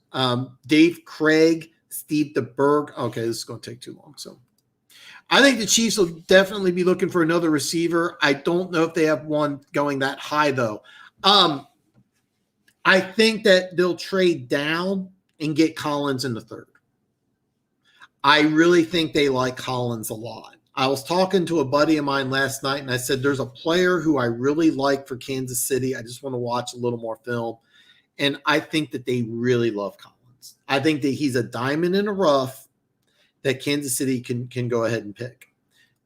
Dave Craig, Steve DeBerg. Okay, this is going to take too long. So I think the Chiefs will definitely be looking for another receiver. I don't know if they have one going that high, though. I think that they'll trade down and get Collins in the 3rd. I really think they like Collins a lot. I was talking to a buddy of mine last night, and I said, there's a player who I really like for Kansas City. I just want to watch a little more film. And I think that they really love Collins. I think that he's a diamond in the rough that Kansas City can go ahead and pick.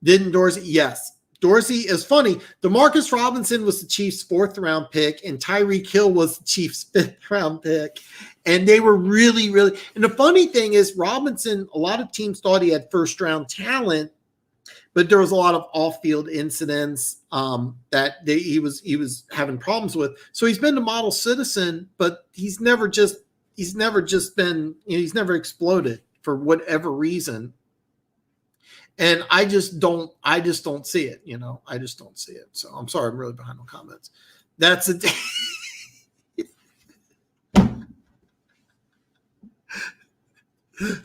Didn't Dorsey? Yes. Dorsey is funny. Demarcus Robinson was the Chiefs' 4th-round pick, and Tyreek Hill was the Chiefs' 5th-round pick. And they were really, really – and the funny thing is Robinson, a lot of teams thought he had first-round talent, but there was a lot of off-field incidents that he was having problems with. So he's been the model citizen, but he's never just been, he's never exploded for whatever reason. And I just don't see it, I just don't see it. So I'm sorry, I'm really behind on comments. That's it.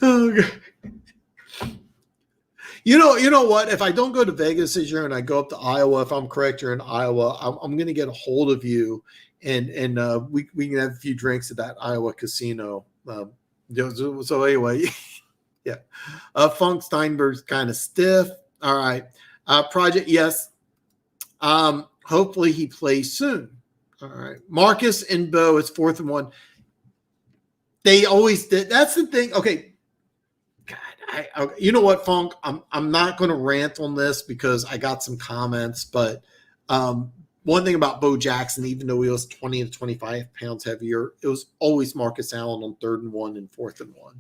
Oh, God. You know what? If I don't go to Vegas this year and I go up to Iowa, if I'm correct, you're in Iowa, I'm going to get a hold of you, and we can have a few drinks at that Iowa casino. So anyway, yeah. Funk Steinberg's kind of stiff. All right. Project, yes. Hopefully he plays soon. All right. Marcus and Bo is 4th and 1. They always did. That's the thing. Okay. God, you know what, Funk? I'm not going to rant on this because I got some comments, but one thing about Bo Jackson, even though he was 20 to 25 pounds heavier, it was always Marcus Allen on 3rd and 1 and 4th and 1.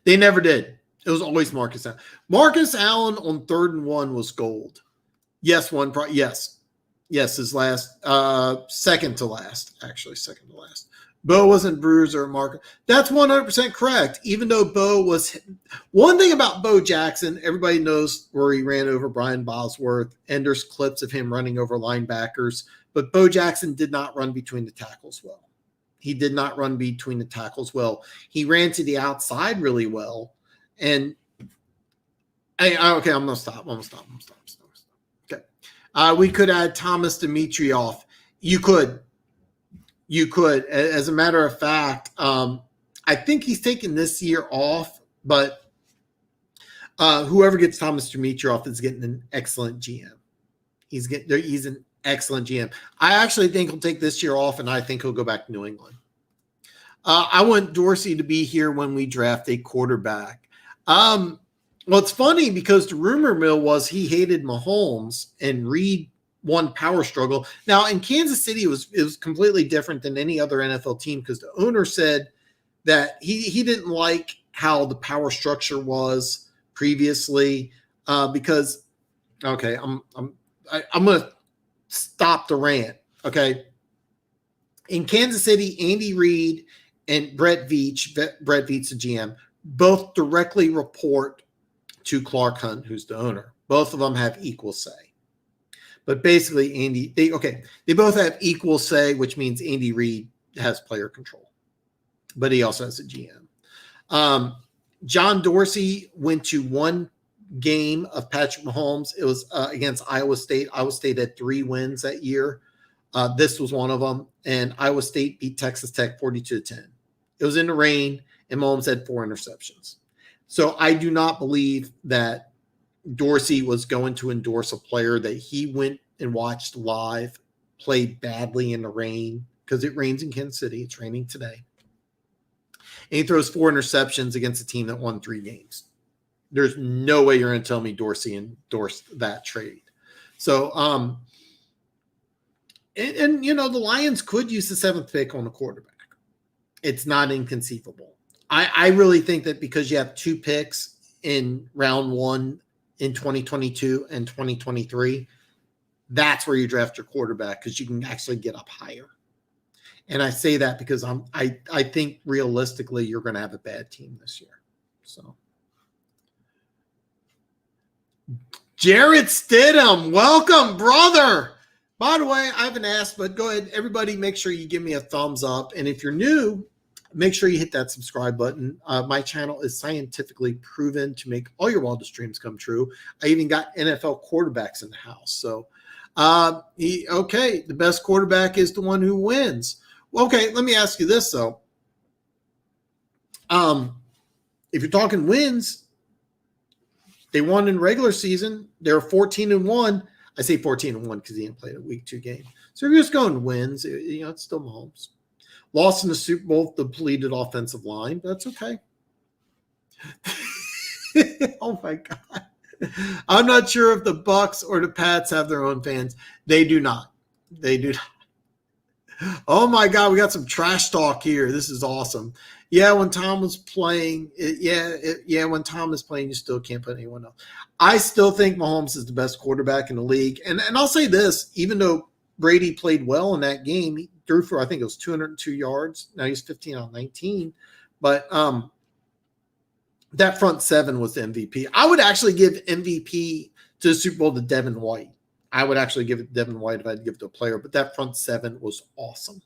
They never did. It was always Marcus Allen. Marcus Allen on 3rd and 1 was gold. Yes, yes, his last, second to last. Bo wasn't Bruiser or Marcus. That's 100% correct. Even though Bo was – one thing about Bo Jackson, everybody knows where he ran over Brian Bosworth, and there's clips of him running over linebackers. But Bo Jackson did not run between the tackles well. He did not run between the tackles well. He ran to the outside really well. And okay, I'm going to stop. Okay. We could add Thomas Dimitroff. You could. As a matter of fact, I think he's taking this year off, but whoever gets Thomas Dimitroff is getting an excellent GM. He's an excellent GM. I actually think he'll take this year off, and I think he'll go back to New England. I want Dorsey to be here when we draft a quarterback. Well, it's funny because the rumor mill was he hated Mahomes and Reed won power struggle. Now in Kansas City, it was completely different than any other NFL team because the owner said that he didn't like how the power structure was previously. because okay, I'm gonna stop the rant. Okay, in Kansas City, Andy Reid and Brett Veach, the GM, both directly report to Clark Hunt, who's the owner. Both of them have equal say. But basically, they both have equal say, which means Andy Reid has player control, but he also has a GM. John Dorsey went to one game of Patrick Mahomes. It was against Iowa State. Iowa State had 3 wins that year. This was one of them, and Iowa State beat Texas Tech 42-10. It was in the rain, and Mahomes had 4 interceptions. So I do not believe that Dorsey was going to endorse a player that he went and watched live play badly in the rain, because it rains in Kansas City. It's raining today. And he throws 4 interceptions against a team that won 3 games. There's no way you're going to tell me Dorsey endorsed that trade. So, and you know, the Lions could use the 7th pick on a quarterback. It's not inconceivable. I really think that because you have 2 picks in round 1 in 2022 and 2023, that's where you draft your quarterback, because you can actually get up higher. And I say that because I think realistically you're going to have a bad team this year. So, Jared Stidham, welcome, brother. By the way, I haven't asked, but go ahead. Everybody, make sure you give me a thumbs up. And if you're new, make sure you hit that subscribe button. My channel is scientifically proven to make all your wildest dreams come true. I even got NFL quarterbacks in the house. So, the best quarterback is the one who wins. Well, okay, let me ask you this, though. If you're talking wins, they won in regular season. They're 14-1. I say 14-1 because he didn't play a week 2 game. So if you're just going wins, it's still Mahomes. Lost in the Super Bowl, depleted offensive line, but that's okay. Oh my God. I'm not sure if the Bucks or the Pats have their own fans. They do not. They do not. Oh my God, we got some trash talk here. This is awesome. Yeah, when Tom was playing, when Tom is playing, you still can't put anyone else. I still think Mahomes is the best quarterback in the league. And I'll say this, even though Brady played well in that game, he threw for, I think it was 202 yards. Now he's 15 on 19. But that front 7 was the MVP. I would actually give MVP to the Super Bowl to Devin White. I would actually give it to Devin White if I had to give it to a player, but that front 7 was awesome.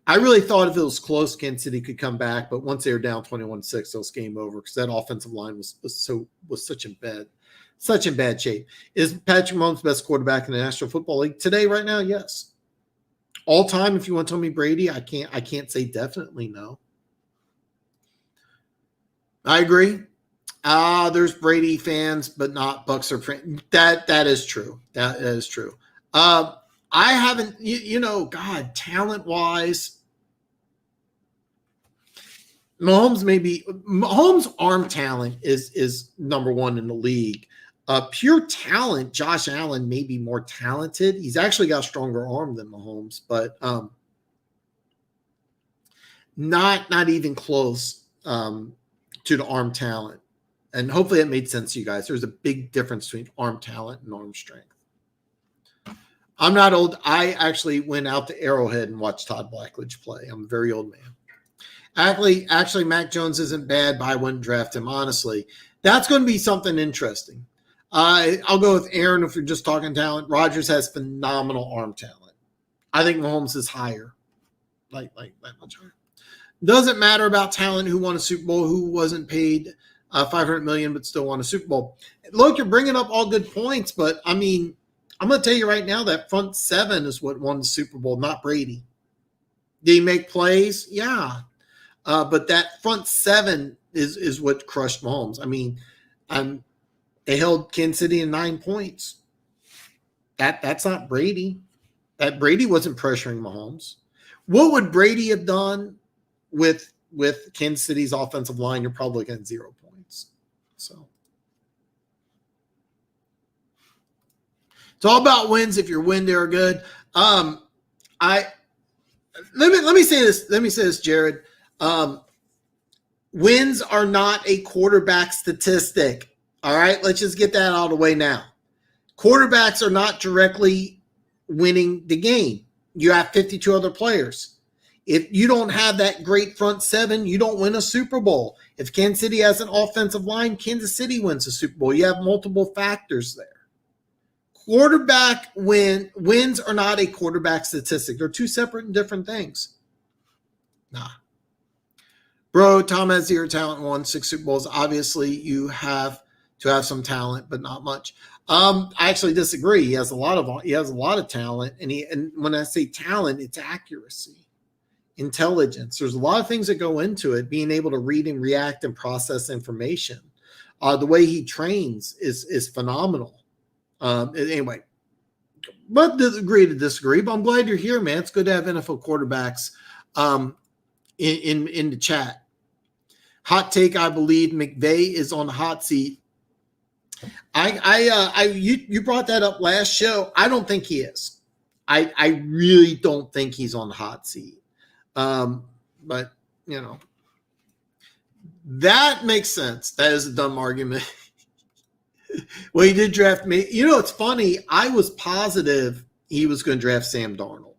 I really thought if it was close, Kansas City could come back, but once they were down 21-6, it was game over, because that offensive line was such in bad shape. Is Patrick Mahomes the best quarterback in the National Football League today, right now? Yes. All time, if you want to tell me Brady, I can't say definitely no. I agree. There's Brady fans, but not Bucks or that is true. That is true. I haven't, God, talent-wise, Mahomes' arm talent is number 1 in the league. Pure talent, Josh Allen may be more talented. He's actually got a stronger arm than Mahomes, but not even close to the arm talent. And hopefully that made sense to you guys. There's a big difference between arm talent and arm strength. I'm not old. I actually went out to Arrowhead and watched Todd Blackledge play. I'm a very old man. Actually, Mac Jones isn't bad, but I wouldn't draft him, honestly. That's going to be something interesting. I'll go with Aaron if you're just talking talent. Rodgers has phenomenal arm talent. I think Mahomes is higher. Like much higher. Doesn't matter about talent, who won a Super Bowl, who wasn't paid $500 million but still won a Super Bowl. Look, you're bringing up all good points, but I mean, I'm going to tell you right now that front 7 is what won the Super Bowl, not Brady. Did he make plays? Yeah. But that front 7 is what crushed Mahomes. I mean, they held Kansas City in 9 points. That's not Brady. That Brady wasn't pressuring Mahomes. What would Brady have done with Kansas City's offensive line? You're probably getting 0 points. So it's all about wins. If your win, they're good. Let me say this. Let me say this, Jared. Wins are not a quarterback statistic. All right, let's just get that out of the way now. Quarterbacks are not directly winning the game. You have 52 other players. If you don't have that great front seven, you don't win a Super Bowl. If Kansas City has an offensive line, Kansas City wins a Super Bowl. You have multiple factors there. Quarterback wins are not a quarterback statistic. They're two separate and different things. Nah. Bro, Tom has zero talent and won 6 Super Bowls. Obviously, you have to have some talent, but not much. I actually disagree. He has a lot of talent, and when I say talent, it's accuracy, intelligence. There's a lot of things that go into it. Being able to read and react and process information. The way he trains is phenomenal. Anyway, but agree to disagree. But I'm glad you're here, man. It's good to have NFL quarterbacks in the chat. Hot take: I believe McVay is on the hot seat. You brought that up last show. I don't think he is. I really don't think he's on the hot seat. But you know, that makes sense. That is a dumb argument. Well, he did draft me. You know, it's funny. I was positive he was going to draft Sam Darnold.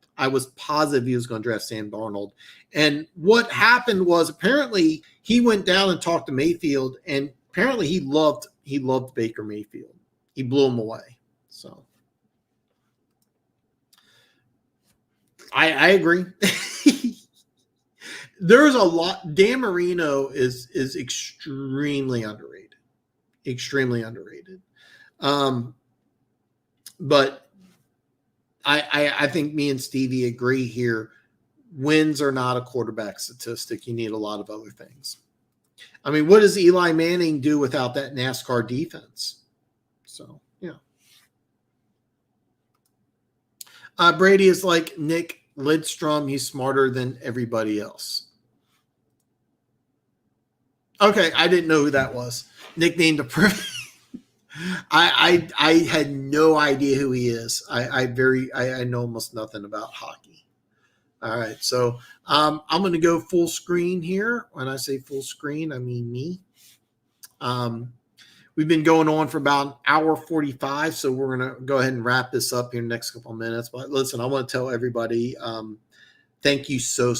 And what happened was apparently he went down and talked to Mayfield, and apparently he loved Baker Mayfield. He blew him away. So I agree. There's a lot. Dan Marino is extremely underrated. Extremely underrated. But I think me and Stevie agree here. Wins are not a quarterback statistic. You need a lot of other things. I mean, what does Eli Manning do without that NASCAR defense? So, yeah. Brady is like Nick Lidstrom. He's smarter than everybody else. Okay, I didn't know who that was. Nicknamed a perfect. I had no idea who he is. I know almost nothing about hockey. All right, so I'm going to go full screen here. When I say full screen, I mean me. We've been going on for about an hour 45, so we're going to go ahead and wrap this up here in the next couple of minutes. But listen, I want to tell everybody thank you so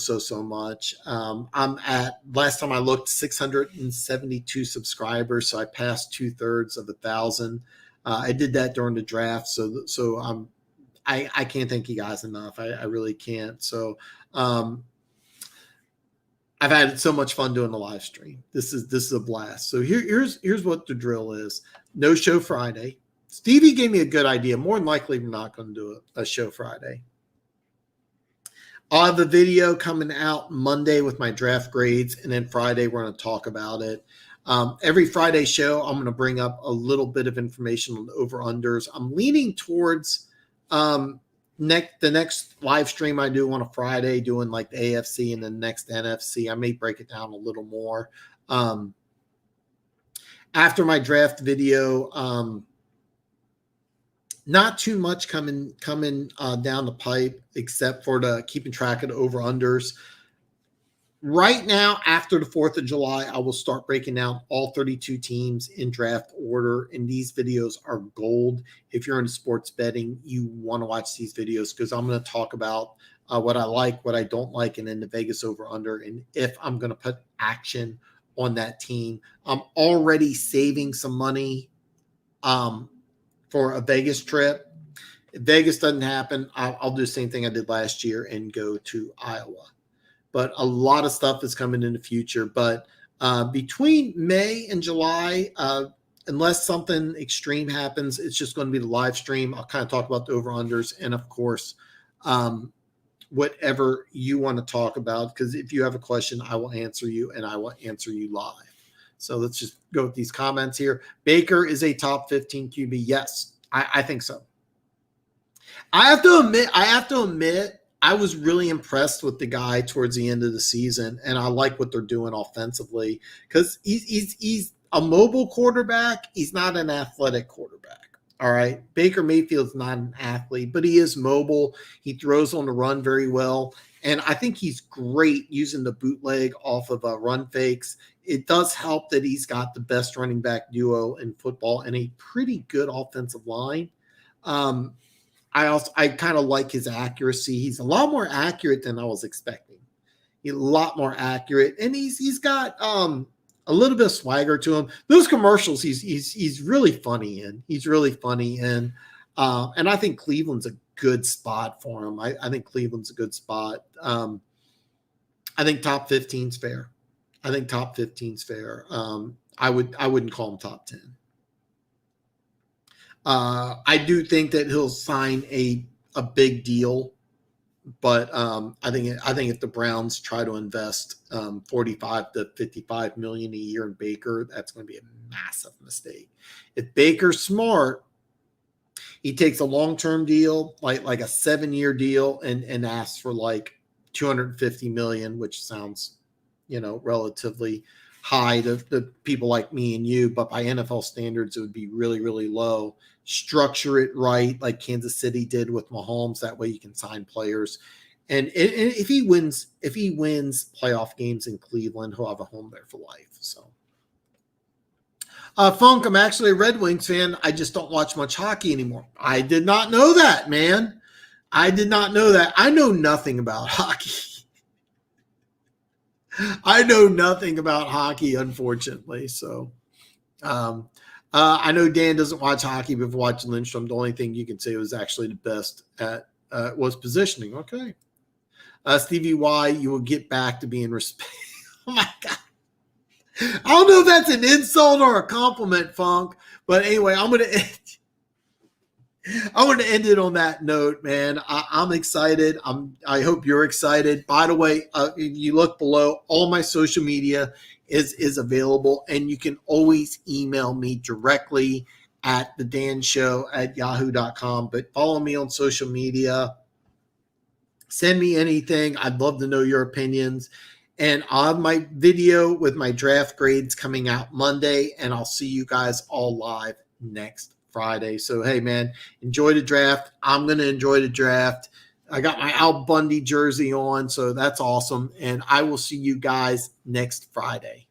much. I'm at, last time I looked, 672 subscribers, so I passed 2/3 of 1,000. I did that during the draft, so I can't thank you guys enough. I really can't. So I've had so much fun doing the live stream. This is a blast. So here's what the drill is. No show Friday. Stevie gave me a good idea. More than likely, we're not going to do a show Friday. I'll have a video coming out Monday with my draft grades, and then Friday we're going to talk about it. Every Friday show, I'm going to bring up a little bit of information on the over-unders. I'm leaning towards the next live stream I do on a Friday, doing like the AFC and the next NFC. I may break it down a little more. After my draft video, not too much coming down the pipe, except for the keeping track of the over-unders. Right now, after the 4th of July, I will start breaking down all 32 teams in draft order, and these videos are gold. If you're into sports betting, you want to watch these videos because I'm going to talk about what I like, what I don't like, and then the Vegas over-under, and if I'm going to put action on that team. I'm already saving some money for a Vegas trip. If Vegas doesn't happen, I'll do the same thing I did last year and go to Iowa. But a lot of stuff is coming in the future. But between May and July, unless something extreme happens, it's just going to be the live stream. I'll kind of talk about the over-unders and, of course, whatever you want to talk about. Because if you have a question, I will answer you, and I will answer you live. So let's just go with these comments here. Baker is a top 15 QB. Yes, I think so. I have to admit, I was really impressed with the guy towards the end of the season, and I like what they're doing offensively because he's a mobile quarterback. He's not an athletic quarterback. All right. Baker Mayfield's not an athlete, but he is mobile. He throws on the run very well. And I think he's great using the bootleg off of run fakes. It does help that he's got the best running back duo in football and a pretty good offensive line. I kind of like his accuracy. He's a lot more accurate than I was expecting. He's a lot more accurate, and he's got a little bit of swagger to him. Those commercials, he's really funny in. He's really funny in, and I think Cleveland's a good spot for him. I think Cleveland's a good spot. I think top 15's fair. I think top 15's fair. I wouldn't call him top 10. I do think that he'll sign a big deal, but I think if the Browns try to invest 45 to 55 million a year in Baker, that's going to be a massive mistake. If Baker's smart, he takes a long-term deal, like a 7-year deal, and asks for like 250 million, which sounds, relatively high to people like me and you, but by NFL standards, it would be really, really low. Structure it right, like Kansas City did with Mahomes. That way you can sign players. And if he wins playoff games in Cleveland, he'll have a home there for life. So, Funk, I'm actually a Red Wings fan. I just don't watch much hockey anymore. I did not know that, man. I did not know that. I know nothing about hockey. I know nothing about hockey, unfortunately. So, I know Dan doesn't watch hockey, but for watching Lindstrom, the only thing you can say was actually the best at was positioning. Okay. Stevie Y, you will get back to being respect. Oh my God. I don't know if that's an insult or a compliment, Funk, but anyway, I'm going to end it on that note, man. I'm excited. I hope you're excited. By the way, if you look below, all my social media is available, and you can always email me directly at thedanshow@yahoo.com. But follow me on social media. Send me anything. I'd love to know your opinions. And I'll have my video with my draft grades coming out Monday, and I'll see you guys all live next Friday. So, hey, man, enjoy the draft. I'm going to enjoy the draft. I got my Al Bundy jersey on, so that's awesome. And I will see you guys next Friday.